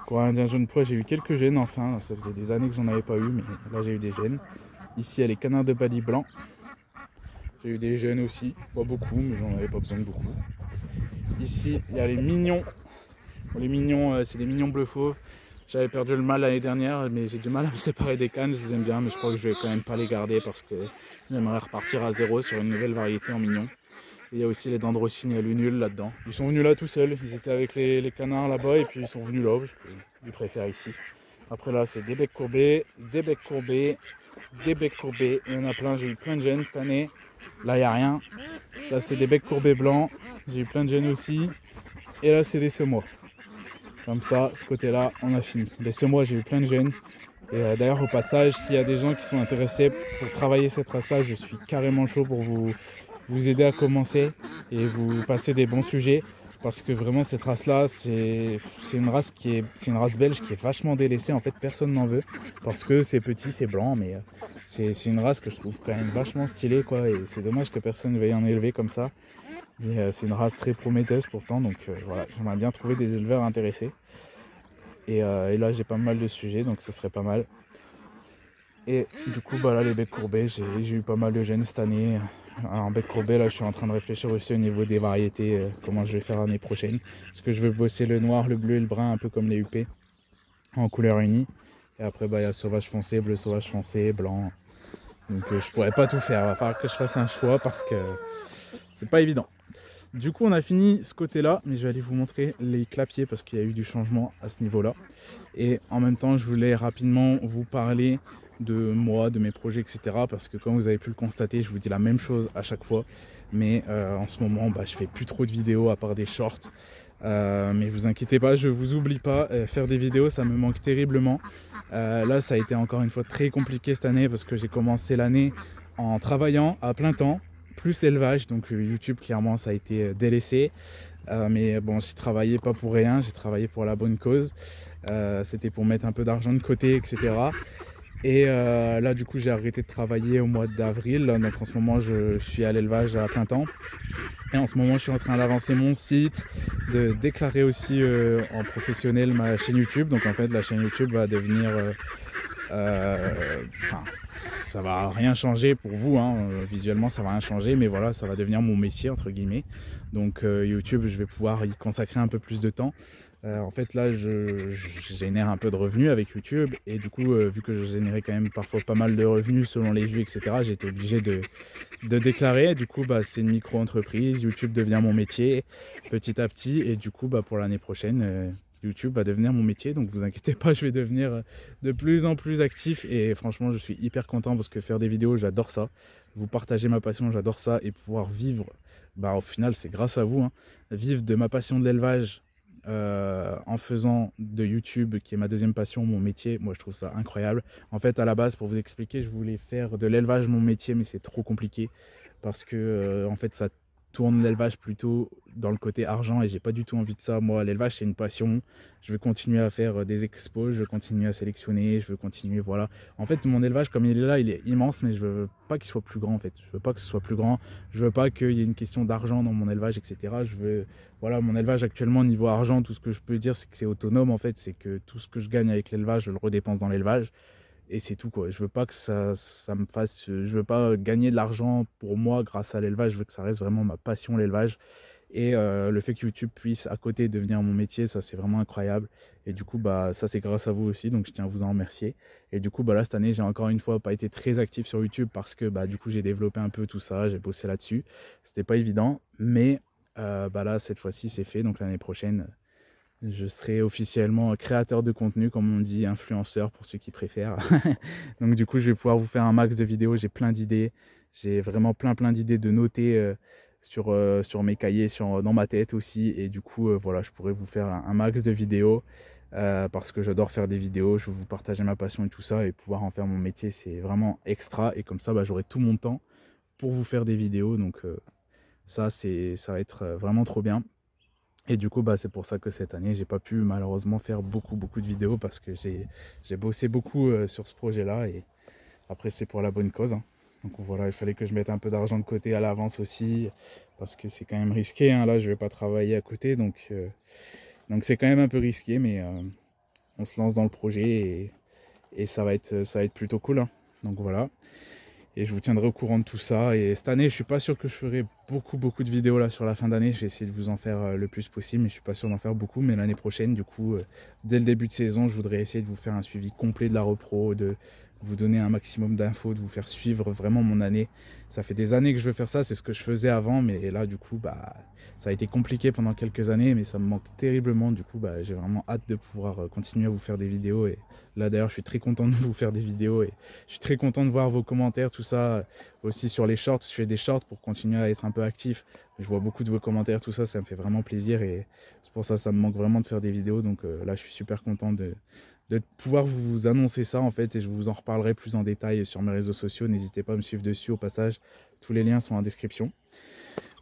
Coureurs indiens jaune pois, j'ai eu quelques gènes enfin, ça faisait des années que j'en avais pas eu mais là j'ai eu des gènes. Ici il y a les canards de Bali blancs, j'ai eu des gènes aussi, pas beaucoup mais j'en avais pas besoin de beaucoup. Ici il y a les mignons, bon, les mignons c'est des mignons bleu fauve. J'avais perdu le mâle l'année dernière mais j'ai du mal à me séparer des cannes, je les aime bien mais je crois que je vais quand même pas les garder parce que j'aimerais repartir à zéro sur une nouvelle variété en mignon. Il y a aussi les dendrocines et lunules là-dedans. Ils sont venus là tout seuls, ils étaient avec les canards là-bas et puis ils sont venus là, je préfère ici. Après là c'est des becs courbés, des becs courbés, des becs courbés, il y en a plein, j'ai eu plein de jeunes cette année. Là il n'y a rien, là c'est des becs courbés blancs, j'ai eu plein de jeunes aussi. Et là c'est les semois. Comme ça, ce côté-là, on a fini. Les semois, j'ai eu plein de jeunes. Et d'ailleurs au passage, s'il y a des gens qui sont intéressés pour travailler cette race-là, je suis carrément chaud pour vous aider à commencer et vous passer des bons sujets parce que vraiment cette race là c'est une race belge qui est vachement délaissée, en fait personne n'en veut parce que c'est petit, c'est blanc mais c'est une race que je trouve quand même vachement stylée quoi et c'est dommage que personne ne veuille en élever comme ça. C'est une race très prometteuse pourtant donc voilà, j'aimerais bien trouver des éleveurs intéressés et là j'ai pas mal de sujets donc ce serait pas mal. Et du coup bah là les becs courbés, j'ai eu pas mal de jeunes cette année. Alors en bec courbé là je suis en train de réfléchir aussi au niveau des variétés, comment je vais faire l'année prochaine. Parce que je veux bosser le noir, le bleu et le brun un peu comme les UP en couleur unie. Et après bah il y a sauvage foncé, bleu sauvage foncé, blanc. Donc je pourrais pas tout faire, il va falloir que je fasse un choix parce que c'est pas évident. Du coup on a fini ce côté là, mais je vais aller vous montrer les clapiers parce qu'il y a eu du changement à ce niveau là. Et en même temps je voulais rapidement vous parler de moi, de mes projets, etc. Parce que comme vous avez pu le constater, je vous dis la même chose à chaque fois. Mais en ce moment, je fais plus trop de vidéos à part des shorts. Mais vous inquiétez pas, je vous oublie pas. Faire des vidéos, ça me manque terriblement. Là, ça a été encore une fois très compliqué cette année parce que j'ai commencé l'année en travaillant à plein temps, plus l'élevage. Donc YouTube, clairement, ça a été délaissé. Mais bon, j'ai travaillé pas pour rien, j'ai travaillé pour la bonne cause. C'était pour mettre un peu d'argent de côté, etc. Et là du coup j'ai arrêté de travailler au mois d'avril, donc en ce moment je suis à l'élevage à plein temps. Et en ce moment je suis en train d'avancer mon site, de déclarer aussi en professionnel ma chaîne YouTube. Donc en fait la chaîne YouTube va devenir Enfin, ça va rien changer pour vous, hein. Visuellement ça va rien changer, mais voilà, ça va devenir mon métier entre guillemets. Donc YouTube, je vais pouvoir y consacrer un peu plus de temps. En fait là je génère un peu de revenus avec YouTube, et du coup vu que je générais quand même parfois pas mal de revenus selon les vues, etc., j'ai été obligé de déclarer. Du coup c'est une micro-entreprise, YouTube devient mon métier petit à petit, et du coup pour l'année prochaine YouTube va devenir mon métier. Donc vous inquiétez pas, je vais devenir de plus en plus actif, et franchement je suis hyper content parce que faire des vidéos, j'adore ça. Vous partagez ma passion, j'adore ça, et pouvoir vivre, au final c'est grâce à vous, hein. Vivre de ma passion de l'élevage en faisant de YouTube, qui est ma deuxième passion, mon métier, moi je trouve ça incroyable. En fait à la base, pour vous expliquer, je voulais faire de l'élevage mon métier, mais c'est trop compliqué parce que en fait ça tourne l'élevage plutôt dans le côté argent, et j'ai pas du tout envie de ça. Moi l'élevage c'est une passion, je veux continuer à faire des expos, je veux continuer à sélectionner, je veux continuer, voilà. En fait mon élevage comme il est là, il est immense, mais je veux pas qu'il soit plus grand en fait. Je veux pas que ce soit plus grand, je veux pas qu'il y ait une question d'argent dans mon élevage, etc. Je veux, voilà, mon élevage actuellement niveau argent, tout ce que je peux dire c'est que c'est autonome en fait, c'est que tout ce que je gagne avec l'élevage, je le redépense dans l'élevage. Et c'est tout quoi. Je veux pas que ça me fasse, je veux pas gagner de l'argent pour moi grâce à l'élevage, je veux que ça reste vraiment ma passion l'élevage. Et le fait que YouTube puisse à côté devenir mon métier, ça c'est vraiment incroyable. Et du coup ça c'est grâce à vous aussi, donc je tiens à vous en remercier. Et du coup là cette année j'ai encore une fois pas été très actif sur YouTube parce que du coup j'ai développé un peu tout ça, j'ai bossé là-dessus. C'était pas évident, mais là cette fois-ci c'est fait, donc l'année prochaine je serai officiellement créateur de contenu, comme on dit, influenceur pour ceux qui préfèrent. Donc du coup, je vais pouvoir vous faire un max de vidéos, j'ai plein d'idées. J'ai vraiment plein d'idées de noter sur mes cahiers, dans ma tête aussi. Et du coup, voilà, je pourrais vous faire un max de vidéos parce que j'adore faire des vidéos, je veux vous partager ma passion et tout ça. Et pouvoir en faire mon métier, c'est vraiment extra. Et comme ça, j'aurai tout mon temps pour vous faire des vidéos. Donc ça va être vraiment trop bien. Et du coup, c'est pour ça que cette année, j'ai pas pu malheureusement faire beaucoup de vidéos parce que j'ai bossé beaucoup sur ce projet-là, et après c'est pour la bonne cause, hein. Donc voilà, il fallait que je mette un peu d'argent de côté à l'avance aussi parce que c'est quand même risqué, hein. Là, je vais pas travailler à côté, donc c'est quand même un peu risqué, mais on se lance dans le projet, et ça va être plutôt cool, hein. Donc voilà. Et je vous tiendrai au courant de tout ça. Et cette année, je suis pas sûr que je ferai beaucoup de vidéos là sur la fin d'année. Je vais essayer de vous en faire le plus possible, mais je suis pas sûr d'en faire beaucoup. Mais l'année prochaine, du coup, dès le début de saison, je voudrais essayer de vous faire un suivi complet de la repro, de vous donner un maximum d'infos, de vous faire suivre vraiment mon année. Ça fait des années que je veux faire ça, c'est ce que je faisais avant, mais là du coup ça a été compliqué pendant quelques années, mais ça me manque terriblement. Du coup j'ai vraiment hâte de pouvoir continuer à vous faire des vidéos. Et là d'ailleurs je suis très content de vous faire des vidéos, et je suis très content de voir vos commentaires, tout ça aussi sur les shorts. Je fais des shorts pour continuer à être un peu actif. Je vois beaucoup de vos commentaires, tout ça, ça me fait vraiment plaisir, et c'est pour ça me manque vraiment de faire des vidéos. Donc là je suis super content de pouvoir vous annoncer ça en fait, et je vous en reparlerai plus en détail sur mes réseaux sociaux. N'hésitez pas à me suivre dessus au passage, tous les liens sont en description.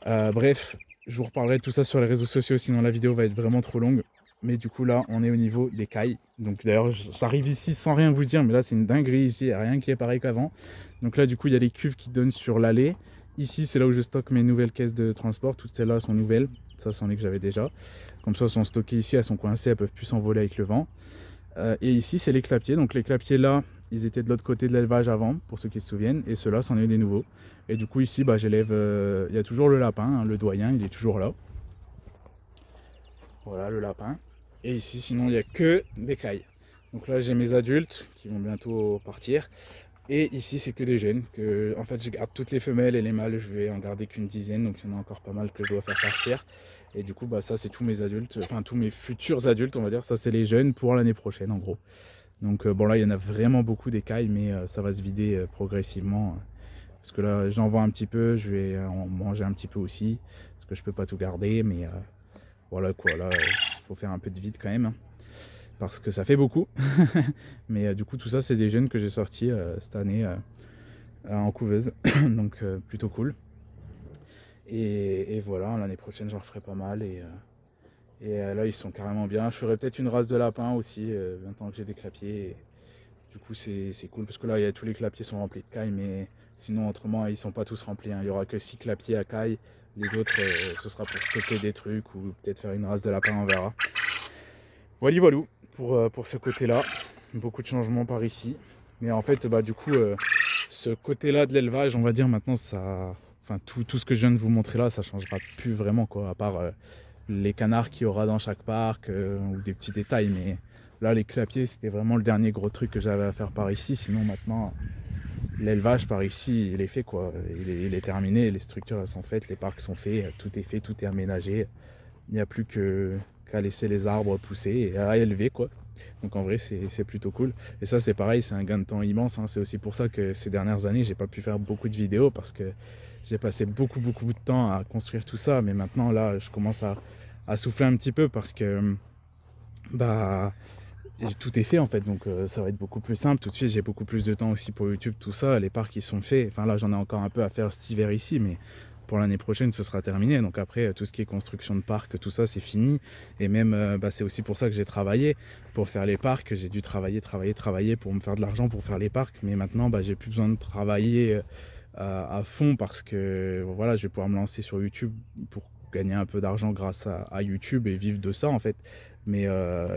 Bref, je vous reparlerai de tout ça sur les réseaux sociaux, sinon la vidéo va être vraiment trop longue. Mais du coup là on est au niveau des cailles, donc d'ailleurs j'arrive ici sans rien vous dire, mais là c'est une dinguerie ici, il n'y a rien qui est pareil qu'avant. Donc là du coup il y a les cuves qui donnent sur l'allée. Ici c'est là où je stocke mes nouvelles caisses de transport, toutes celles-là sont nouvelles, ça c'en est que j'avais déjà. Comme ça elles sont stockées ici, elles sont coincées, elles peuvent plus s'envoler avec le vent. Et ici c'est les clapiers, donc les clapiers là ils étaient de l'autre côté de l'élevage avant, pour ceux qui se souviennent, et ceux-là c'en est des nouveaux. Et du coup ici j'élève, il y a toujours le lapin, hein, le doyen il est toujours là. Voilà le lapin. Et ici sinon il n'y a que des cailles. Donc là j'ai mes adultes qui vont bientôt partir. Et ici c'est que des jeunes, en fait je garde toutes les femelles, et les mâles je vais en garder qu'une dizaine, donc il y en a encore pas mal que je dois faire partir. Et du coup ça c'est tous mes adultes, enfin tous mes futurs adultes on va dire, ça c'est les jeunes pour l'année prochaine en gros. Donc là il y en a vraiment beaucoup d'écailles, mais ça va se vider progressivement. Parce que là j'en vends un petit peu, je vais en manger un petit peu aussi, parce que je peux pas tout garder, mais voilà quoi, là il faut faire un peu de vide quand même, hein, parce que ça fait beaucoup. Mais du coup tout ça c'est des jeunes que j'ai sortis cette année en couveuse, donc plutôt cool. Et voilà, l'année prochaine j'en referai pas mal, et là ils sont carrément bien. Je ferai peut-être une race de lapin aussi maintenant que j'ai des clapiers. Et du coup c'est cool, parce que là tous les clapiers sont remplis de cailles, mais sinon autrement ils sont pas tous remplis, hein. Il y aura que 6 clapiers à cailles, les autres ce sera pour stocker des trucs ou peut-être faire une race de lapin, on verra. Voilà pour ce côté là, beaucoup de changements par ici. Mais en fait, du coup, ce côté-là de l'élevage, on va dire maintenant, tout ce que je viens de vous montrer là, ça changera plus vraiment, quoi, à part les canards qu'il y aura dans chaque parc ou des petits détails. Mais là, les clapiers, c'était vraiment le dernier gros truc que j'avais à faire par ici. Sinon, maintenant, l'élevage par ici, il est fait, quoi. Il est terminé, les structures elles sont faites, les parcs sont faits, tout est fait, tout est aménagé. Il n'y a plus qu'à laisser les arbres pousser et à élever, quoi. Donc en vrai, c'est plutôt cool. Et ça, c'est pareil, c'est un gain de temps immense, hein. C'est aussi pour ça que ces dernières années, j'ai pas pu faire beaucoup de vidéos parce que j'ai passé beaucoup de temps à construire tout ça. Mais maintenant, là, je commence à souffler un petit peu parce que bah, tout est fait en fait. Donc ça va être beaucoup plus simple. Tout de suite, j'ai beaucoup plus de temps aussi pour YouTube, tout ça. Les parcs, ils sont faits. Enfin là, j'en ai encore un peu à faire cet hiver ici, mais pour l'année prochaine, ce sera terminé. Donc après, tout ce qui est construction de parcs, tout ça, c'est fini. Et même, c'est aussi pour ça que j'ai travaillé. Pour faire les parcs, j'ai dû travailler pour me faire de l'argent pour faire les parcs. Mais maintenant, j'ai plus besoin de travailler à fond parce que voilà, je vais pouvoir me lancer sur YouTube pour gagner un peu d'argent grâce à YouTube et vivre de ça en fait. Mais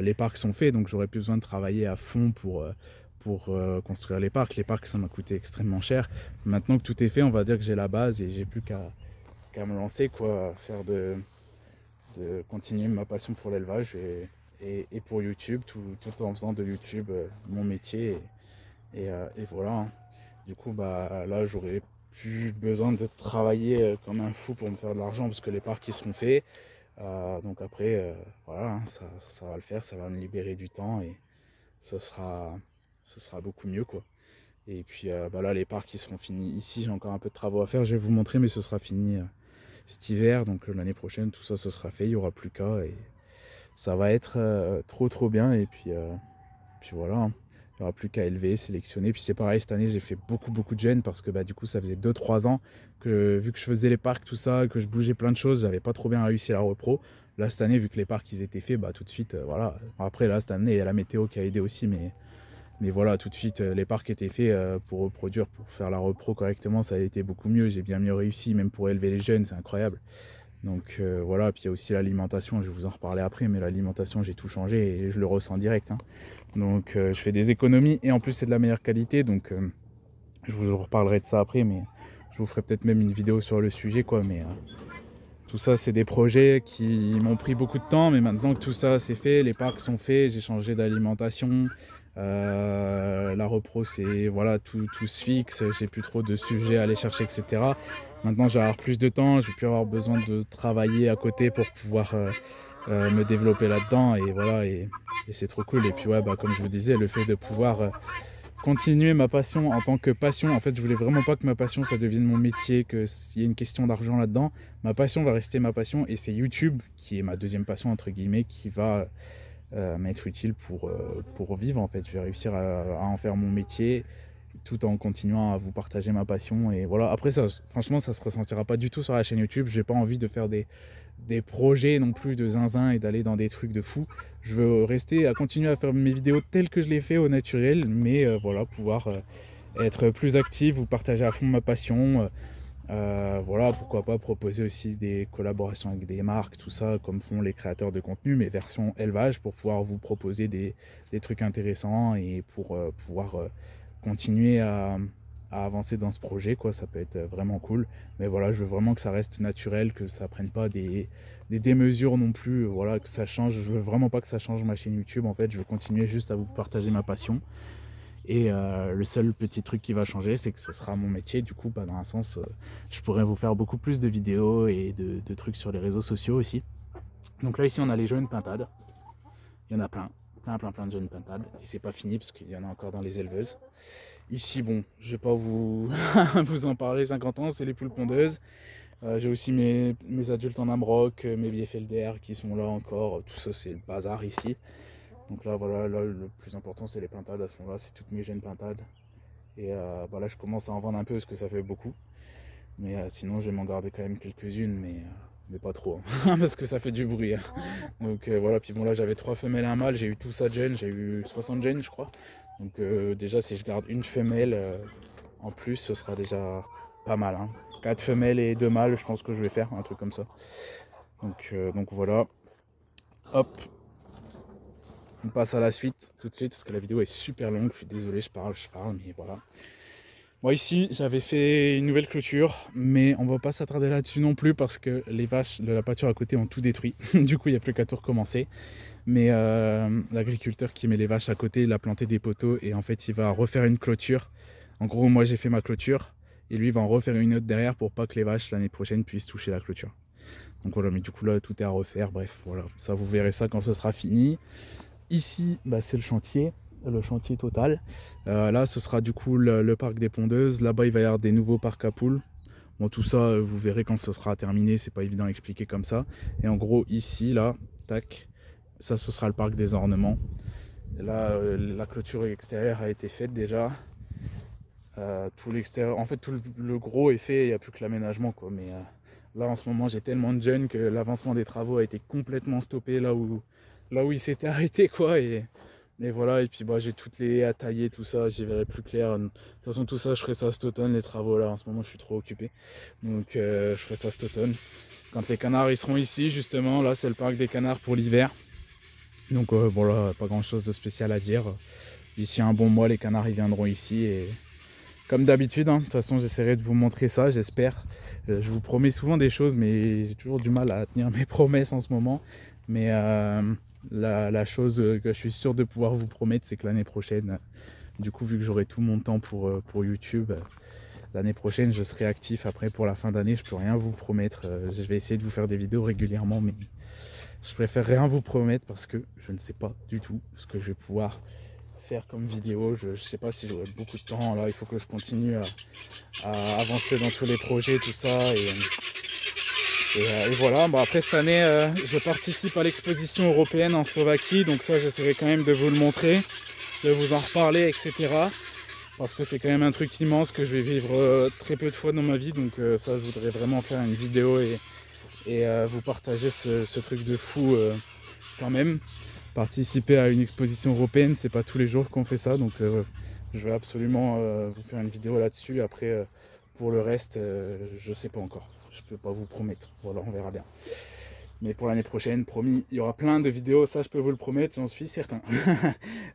les parcs sont faits, donc j'aurais plus besoin de travailler à fond pour construire les parcs. Les parcs, ça m'a coûté extrêmement cher. Maintenant que tout est fait, on va dire que j'ai la base et j'ai plus qu'à me lancer, quoi, à faire de continuer ma passion pour l'élevage et pour YouTube, tout en faisant de YouTube mon métier. Et voilà, hein. Du coup, là, j'aurais plus besoin de travailler comme un fou pour me faire de l'argent parce que les parcs, ils seront faits. Donc après, voilà, hein, ça va le faire, ça va me libérer du temps et ce sera beaucoup mieux, quoi. Et puis là, les parcs, ils seront finis. Ici, j'ai encore un peu de travaux à faire, je vais vous montrer, mais ce sera fini cet hiver. Donc l'année prochaine, tout ça, ce sera fait, il n'y aura plus qu'à. Et ça va être trop bien. Et puis voilà, hein. Il n'y aura plus qu'à élever, sélectionner. Puis c'est pareil, cette année, j'ai fait beaucoup de gènes parce que du coup, ça faisait 2-3 ans que, vu que je faisais les parcs, tout ça, que je bougeais plein de choses, j'avais pas trop bien réussi la repro. Là, cette année, vu que les parcs, ils étaient faits, tout de suite, voilà. Après, là, cette année, il y a la météo qui a aidé aussi, mais voilà, tout de suite, les parcs étaient faits pour reproduire, pour faire la repro correctement, ça a été beaucoup mieux. J'ai bien mieux réussi, même pour élever les jeunes, c'est incroyable. Donc voilà, puis il y a aussi l'alimentation, je vais vous en reparler après, mais l'alimentation, j'ai tout changé et je le ressens direct, hein. Donc je fais des économies et en plus c'est de la meilleure qualité, donc je vous reparlerai de ça après, mais je vous ferai peut-être même une vidéo sur le sujet, quoi. Mais tout ça, c'est des projets qui m'ont pris beaucoup de temps, mais maintenant que tout ça c'est fait, les parcs sont faits, j'ai changé d'alimentation, la repro, c'est voilà, tout se fixe, j'ai plus trop de sujets à aller chercher, etc. Maintenant, je vais avoir plus de temps, je vais plus avoir besoin de travailler à côté pour pouvoir me développer là-dedans, et voilà, et c'est trop cool. Et puis ouais, comme je vous disais, le fait de pouvoir continuer ma passion en tant que passion. En fait, je voulais vraiment pas que ma passion ça devienne mon métier, qu'il y ait une question d'argent là-dedans. Ma passion va rester ma passion et c'est YouTube qui est ma deuxième passion entre guillemets qui va m'être utile pour vivre en fait. Je vais réussir à en faire mon métier tout en continuant à vous partager ma passion et voilà. Après ça, franchement, ça se ressentira pas du tout sur la chaîne YouTube. J'ai pas envie de faire des projets non plus de zinzin et d'aller dans des trucs de fou. Je veux rester à continuer à faire mes vidéos telles que je les fais au naturel, mais voilà, pouvoir être plus actif, vous partager à fond ma passion. Voilà, pourquoi pas proposer aussi des collaborations avec des marques, tout ça, comme font les créateurs de contenu, mais version élevage, pour pouvoir vous proposer des trucs intéressants et pour pouvoir continuer à avancer dans ce projet, quoi. Ça peut être vraiment cool, mais voilà, je veux vraiment que ça reste naturel, que ça prenne pas des démesures non plus, voilà, que ça change. Je veux vraiment pas que ça change ma chaîne YouTube, en fait. Je veux continuer juste à vous partager ma passion. Et le seul petit truc qui va changer, c'est que ce sera mon métier. Du coup, dans un sens, je pourrais vous faire beaucoup plus de vidéos et de trucs sur les réseaux sociaux aussi. Donc là, ici, on a les jeunes pintades. Il y en a plein de jeunes pintades. Et c'est pas fini parce qu'il y en a encore dans les éleveuses. Ici, bon, je vais pas vous, vous en parler 50 ans, c'est les poules pondeuses. J'ai aussi mes adultes en Amrock, mes Bieffelder qui sont là encore. Tout ça, c'est le bazar ici. Donc là, voilà, là, le plus important, c'est les pintades. Elles sont là, c'est toutes mes jeunes pintades. Et là, je commence à en vendre un peu parce que ça fait beaucoup. Mais sinon, je vais m'en garder quand même quelques-unes, mais pas trop, hein, parce que ça fait du bruit, hein. Donc voilà, puis bon, là, j'avais 3 femelles et un mâle. J'ai eu tout ça de jeunes, j'ai eu 60 jeunes, je crois. Donc déjà, si je garde une femelle en plus, ce sera déjà pas mal, hein. 4 femelles et 2 mâles, je pense que je vais faire un truc comme ça. Donc voilà. Hop. On passe à la suite tout de suite parce que la vidéo est super longue. Je suis désolé, je parle, mais voilà. Moi ici, j'avais fait une nouvelle clôture, mais on va pas s'attarder là-dessus non plus parce que les vaches de la pâture à côté ont tout détruit. Du coup, il n'y a plus qu'à tout recommencer. Mais l'agriculteur qui met les vaches à côté, il a planté des poteaux et en fait, il va refaire une clôture. En gros, moi j'ai fait ma clôture et lui il va en refaire une autre derrière pour pas que les vaches l'année prochaine puissent toucher la clôture. Donc voilà, mais du coup là, tout est à refaire. Bref, voilà, ça vous verrez ça quand ce sera fini. Ici, bah, c'est le chantier total. Là, ce sera du coup le parc des pondeuses. Là-bas, il va y avoir des nouveaux parcs à poules. Bon, tout ça, vous verrez quand ce sera terminé. C'est pas évident à expliquer comme ça. Et en gros, ici, là, tac, ça, ce sera le parc des ornements. Là, la clôture extérieure a été faite déjà. Tout l'extérieur, en fait, tout le gros est fait. Il n'y a plus que l'aménagement, quoi. Mais là, en ce moment, j'ai tellement de jeunes que l'avancement des travaux a été complètement stoppé là où il s'était arrêté, quoi. Et voilà, et puis bah, j'ai toutes les haies à tailler, tout ça, j'y verrai plus clair. De toute façon, tout ça, je ferai ça cet automne, les travaux là. En ce moment, je suis trop occupé. Donc, je ferai ça cet automne. Quand les canards ils seront ici, justement, là, c'est le parc des canards pour l'hiver. Donc, bon, là, pas grand chose de spécial à dire. D'ici un bon mois, les canards ils viendront ici. Et comme d'habitude, hein, de toute façon, j'essaierai de vous montrer ça, j'espère. Je vous promets souvent des choses, mais j'ai toujours du mal à tenir mes promesses en ce moment. Mais la chose que je suis sûr de pouvoir vous promettre, c'est que l'année prochaine, du coup, vu que j'aurai tout mon temps pour YouTube, l'année prochaine, je serai actif. Après, pour la fin d'année, je peux rien vous promettre. Je vais essayer de vous faire des vidéos régulièrement, mais je préfère rien vous promettre parce que je ne sais pas du tout ce que je vais pouvoir faire comme vidéo. Je sais pas si j'aurai beaucoup de temps. Là, il faut que je continue à avancer dans tous les projets, tout ça. Et voilà, bon, après cette année, je participe à l'exposition européenne en Slovaquie, donc ça j'essaierai quand même de vous le montrer, de vous en reparler, etc. Parce que c'est quand même un truc immense que je vais vivre très peu de fois dans ma vie, donc ça je voudrais vraiment faire une vidéo et vous partager ce truc de fou quand même. Participer à une exposition européenne, c'est pas tous les jours qu'on fait ça, donc je vais absolument vous faire une vidéo là-dessus. Après, pour le reste, je sais pas encore. Je peux pas vous promettre. Voilà, on verra bien. Mais pour l'année prochaine, promis, il y aura plein de vidéos. Ça, je peux vous le promettre, j'en suis certain.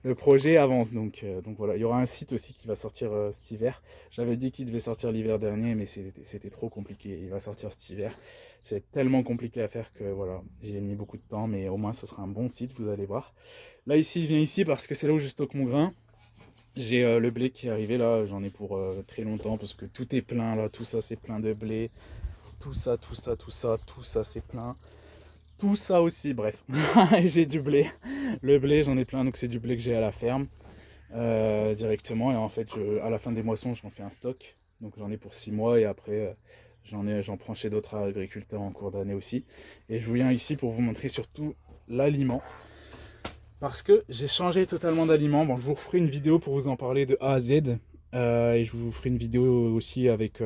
Le projet avance, donc voilà. Il y aura un site aussi qui va sortir cet hiver. J'avais dit qu'il devait sortir l'hiver dernier, mais c'était trop compliqué. Il va sortir cet hiver. C'est tellement compliqué à faire que voilà, j'ai mis beaucoup de temps, mais au moins ce sera un bon site, vous allez voir. Là, ici, je viens ici parce que c'est là où je stocke mon grain. J'ai le blé qui est arrivé là, j'en ai pour très longtemps parce que tout est plein là, tout ça c'est plein de blé. Tout ça c'est plein. Tout ça aussi, bref. J'ai du blé. Le blé, j'en ai plein, donc c'est du blé que j'ai à la ferme directement. Et en fait, à la fin des moissons, j'en fais un stock. Donc j'en ai pour 6 mois et après, j'en prends chez d'autres agriculteurs en cours d'année aussi. Et je viens ici pour vous montrer surtout l'aliment. Parce que j'ai changé totalement d'aliment. Bon, je vous referai une vidéo pour vous en parler de A à Z. Et je vous ferai une vidéo aussi avec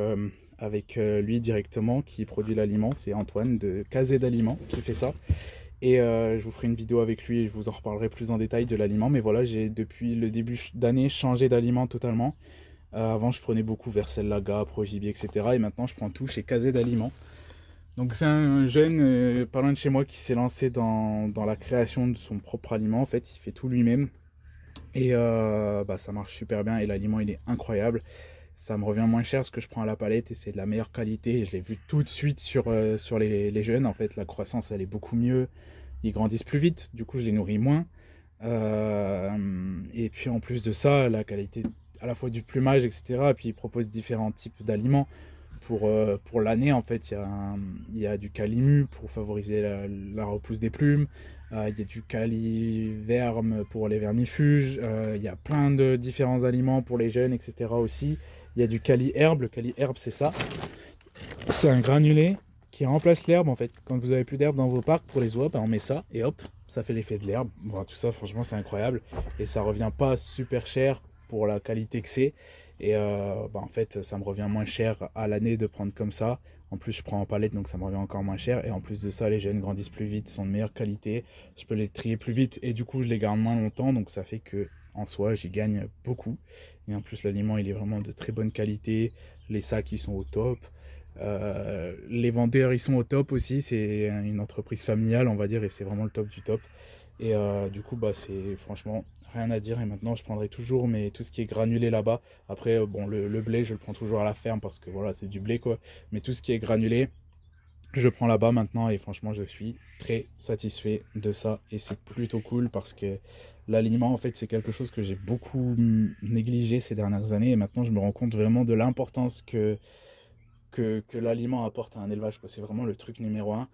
lui directement qui produit l'aliment. C'est Antoine de KZ Aliments qui fait ça. Et je vous ferai une vidéo avec lui et je vous en reparlerai plus en détail de l'aliment. Mais voilà, j'ai depuis le début d'année changé d'aliment totalement. Avant, je prenais beaucoup Vercel-Laga, Progibier, etc. Et maintenant, je prends tout chez KZ Aliments. Donc c'est un jeune pas loin de chez moi qui s'est lancé dans la création de son propre aliment. En fait, il fait tout lui-même. Et bah, ça marche super bien et l'aliment il est incroyable. Ça me revient moins cher parce que je prends à la palette et c'est de la meilleure qualité. Et je l'ai vu tout de suite sur les jeunes. En fait, la croissance elle est beaucoup mieux. Ils grandissent plus vite, du coup je les nourris moins. Et puis en plus de ça, la qualité à la fois du plumage, etc. Et puis ils proposent différents types d'aliments. Pour l'année, en fait, il y a du calimu pour favoriser la repousse des plumes. Il y a du caliverme pour les vermifuges. Il y a plein de différents aliments pour les jeunes, etc. aussi. Il y a du cali-herbe. Le cali-herbe, c'est ça. C'est un granulé qui remplace l'herbe, en fait. Quand vous avez plus d'herbe dans vos parcs pour les oies, ben on met ça et hop, ça fait l'effet de l'herbe. Bon, tout ça, franchement, c'est incroyable. Et ça revient pas super cher pour la qualité que c'est. Et bah en fait, ça me revient moins cher à l'année de prendre comme ça. En plus, je prends en palette, donc ça me revient encore moins cher. Et en plus de ça, les jeunes grandissent plus vite, sont de meilleure qualité. Je peux les trier plus vite et du coup, je les garde moins longtemps. Donc ça fait que en soi, j'y gagne beaucoup. Et en plus, l'aliment, il est vraiment de très bonne qualité. Les sacs, ils sont au top. Les vendeurs, ils sont au top aussi. C'est une entreprise familiale, on va dire, et c'est vraiment le top du top. Et du coup, bah, c'est franchement rien à dire. Et maintenant, je prendrai toujours tout ce qui est granulé là-bas. Après, bon, le blé, je le prends toujours à la ferme parce que voilà, c'est du blé quoi. Mais tout ce qui est granulé, je prends là-bas maintenant. Et franchement, je suis très satisfait de ça. Et c'est plutôt cool parce que l'aliment, en fait, c'est quelque chose que j'ai beaucoup négligé ces dernières années. Et maintenant, je me rends compte vraiment de l'importance que l'aliment apporte à un élevage, quoi. C'est vraiment le truc numéro un.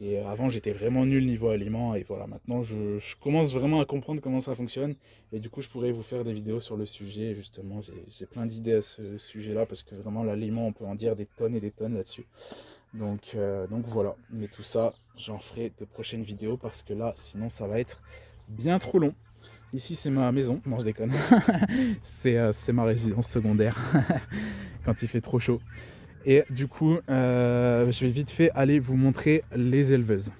Et avant, j'étais vraiment nul niveau aliment. Et voilà, maintenant, je commence vraiment à comprendre comment ça fonctionne. Et du coup, je pourrais vous faire des vidéos sur le sujet. Justement, j'ai plein d'idées à ce sujet-là parce que vraiment, l'aliment, on peut en dire des tonnes et des tonnes là-dessus. Donc voilà. Mais tout ça, j'en ferai de prochaines vidéos parce que là, sinon, ça va être bien trop long. Ici, c'est ma maison. Non, je déconne. C'est ma résidence secondaire quand il fait trop chaud. Et du coup, je vais vite fait aller vous montrer les éleveuses.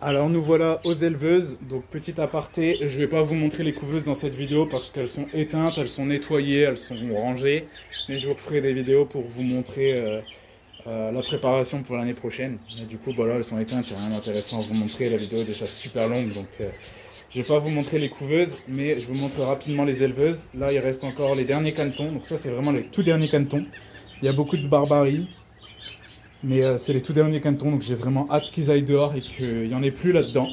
Alors nous voilà aux éleveuses. Donc petit aparté, je ne vais pas vous montrer les couveuses dans cette vidéo parce qu'elles sont éteintes, elles sont nettoyées, elles sont rangées. Mais je vous referai des vidéos pour vous montrer la préparation pour l'année prochaine. Et du coup, voilà, elles sont éteintes, il n'y a rien d'intéressant à vous montrer. La vidéo est déjà super longue, donc je ne vais pas vous montrer les couveuses, mais je vous montre rapidement les éleveuses. Là, il reste encore les derniers canetons. Donc ça, c'est vraiment les tout derniers canetons. Il y a beaucoup de barbarie, mais c'est les tout derniers canetons, donc j'ai vraiment hâte qu'ils aillent dehors et qu'il n'y en ait plus là-dedans.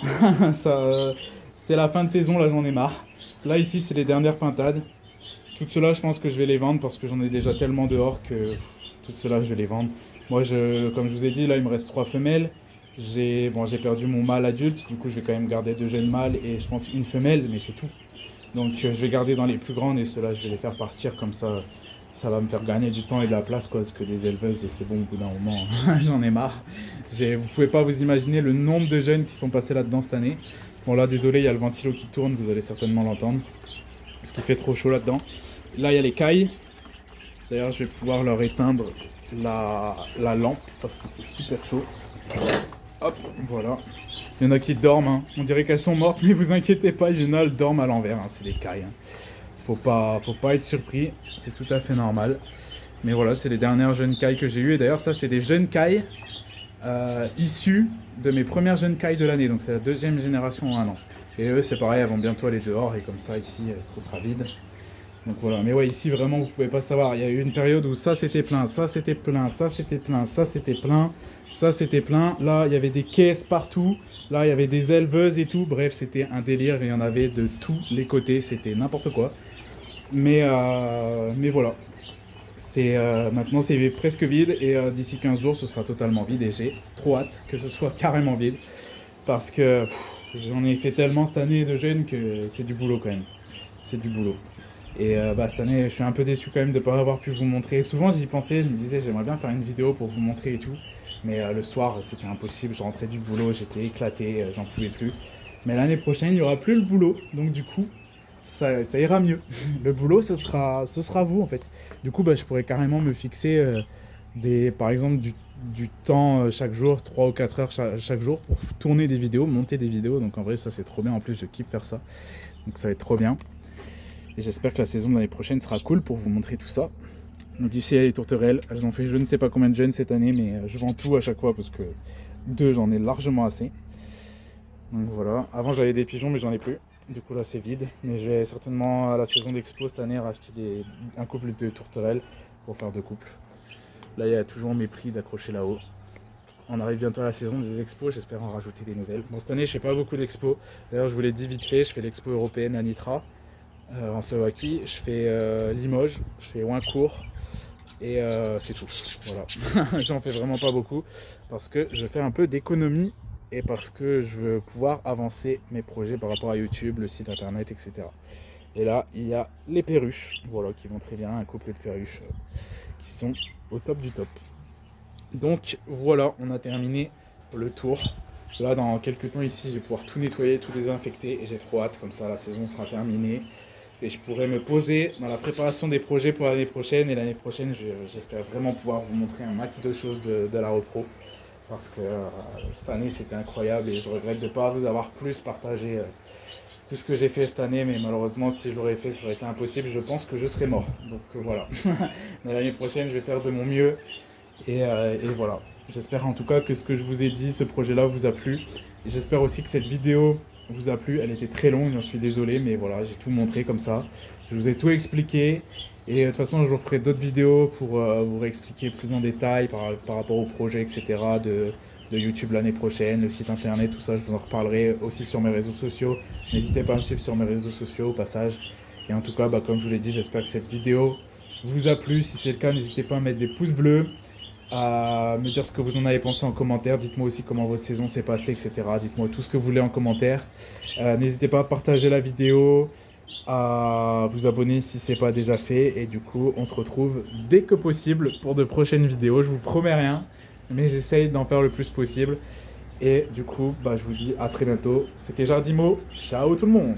C'est la fin de saison, là j'en ai marre. Là ici c'est les dernières pintades. Toutes ceux-là je pense que je vais les vendre parce que j'en ai déjà tellement dehors que toutes ceux-là je vais les vendre. Moi comme je vous ai dit, là il me reste 3 femelles. J'ai perdu mon mâle adulte, du coup je vais quand même garder 2 jeunes mâles et je pense une femelle, mais c'est tout. Donc je vais garder dans les plus grandes et ceux-là je vais les faire partir comme ça. Ça va me faire gagner du temps et de la place, quoi, parce que des éleveuses, c'est bon, au bout d'un moment, j'en ai marre. Vous pouvez pas vous imaginer le nombre de jeunes qui sont passés là-dedans cette année. Bon là, désolé, il y a le ventilo qui tourne, vous allez certainement l'entendre, parce qu'il fait trop chaud là-dedans. Là, il y a les cailles. D'ailleurs, je vais pouvoir leur éteindre la lampe, parce qu'il fait super chaud. Hop, voilà. Il y en a qui dorment, hein. On dirait qu'elles sont mortes, mais vous inquiétez pas, il y en a, elles dorment à l'envers, hein. C'est les cailles, hein. Faut pas être surpris, c'est tout à fait normal. Mais voilà, c'est les dernières jeunes cailles que j'ai eues. Et d'ailleurs, ça, c'est des jeunes cailles issues de mes premières jeunes cailles de l'année. Donc, c'est la 2e génération en 1 an. Et eux, c'est pareil, elles vont bientôt aller dehors. Et comme ça, ici, ce sera vide. Donc voilà, mais ouais, ici, vraiment, vous pouvez pas savoir. Il y a eu une période où ça, c'était plein, ça, c'était plein, ça, c'était plein, ça, c'était plein, ça, c'était plein. Là, il y avait des caisses partout. Là, il y avait des éleveuses et tout. Bref, c'était un délire. Il y en avait de tous les côtés. C'était n'importe quoi. Mais voilà, maintenant c'est presque vide et d'ici 15 jours ce sera totalement vide et j'ai trop hâte que ce soit carrément vide parce que j'en ai fait tellement cette année de jeunes que c'est du boulot quand même, c'est du boulot. Et cette année je suis un peu déçu quand même de ne pas avoir pu vous montrer. Souvent j'y pensais, je me disais j'aimerais bien faire une vidéo pour vous montrer et tout, mais le soir c'était impossible, je rentrais du boulot, j'étais éclaté, j'en pouvais plus. Mais l'année prochaine il n'y aura plus le boulot, donc du coup ça ira mieux. Le boulot, ce sera vous en fait. Du coup, je pourrais carrément me fixer par exemple du temps chaque jour, 3 ou 4 heures chaque jour pour tourner des vidéos, monter des vidéos. Donc en vrai, ça c'est trop bien. En plus, je kiffe faire ça. Donc ça va être trop bien. Et j'espère que la saison de l'année prochaine sera cool pour vous montrer tout ça. Donc ici, il y a les tourterelles. Elles ont fait je ne sais pas combien de jeunes cette année, mais je vends tout à chaque fois parce que 2, j'en ai largement assez. Donc voilà. Avant, j'avais des pigeons, mais j'en ai plus. Du coup là c'est vide, mais je vais certainement à la saison d'expo cette année racheter un couple de tourterelles pour faire 2 couples. Là il y a toujours mes prix d'accrocher là-haut. On arrive bientôt à la saison des expos, j'espère en rajouter des nouvelles. Bon cette année je fais pas beaucoup d'expos, d'ailleurs je vous l'ai dit vite fait, je fais l'expo européenne à Nitra en Slovaquie, je fais Limoges, je fais Oincourt et c'est tout. Voilà, j'en fais vraiment pas beaucoup parce que je fais un peu d'économie et parce que je veux pouvoir avancer mes projets par rapport à YouTube, le site internet, etc. Et là, il y a les perruches, voilà, qui vont très bien, un couple de perruches qui sont au top du top. Donc voilà, on a terminé le tour. Là, dans quelques temps ici, je vais pouvoir tout nettoyer, tout désinfecter et j'ai trop hâte, comme ça la saison sera terminée. Et je pourrai me poser dans la préparation des projets pour l'année prochaine. Et l'année prochaine, j'espère vraiment pouvoir vous montrer un max de choses de la repro. Parce que cette année c'était incroyable et je regrette de ne pas vous avoir plus partagé tout ce que j'ai fait cette année, mais malheureusement si je l'aurais fait ça aurait été impossible, je pense que je serais mort, donc voilà. Mais l'année prochaine je vais faire de mon mieux Et voilà. J'espère en tout cas que ce que je vous ai dit, ce projet-là vous a plu. Et j'espère aussi que cette vidéo vous a plu. Elle était très longue, j'en suis désolé, mais voilà, j'ai tout montré comme ça. Je vous ai tout expliqué. Et de toute façon, je vous ferai d'autres vidéos pour vous réexpliquer plus en détail par rapport au projet, etc. de YouTube l'année prochaine, le site internet, tout ça. Je vous en reparlerai aussi sur mes réseaux sociaux. N'hésitez pas à me suivre sur mes réseaux sociaux au passage. Et en tout cas, comme je vous l'ai dit, j'espère que cette vidéo vous a plu. Si c'est le cas, n'hésitez pas à mettre des pouces bleus, à me dire ce que vous en avez pensé en commentaire. Dites-moi aussi comment votre saison s'est passée, etc. Dites-moi tout ce que vous voulez en commentaire. N'hésitez pas à partager la vidéo, à vous abonner si ce n'est pas déjà fait. Et du coup, on se retrouve dès que possible pour de prochaines vidéos. Je vous promets rien, mais j'essaye d'en faire le plus possible. Et du coup, je vous dis à très bientôt. C'était Jardimo. Ciao tout le monde.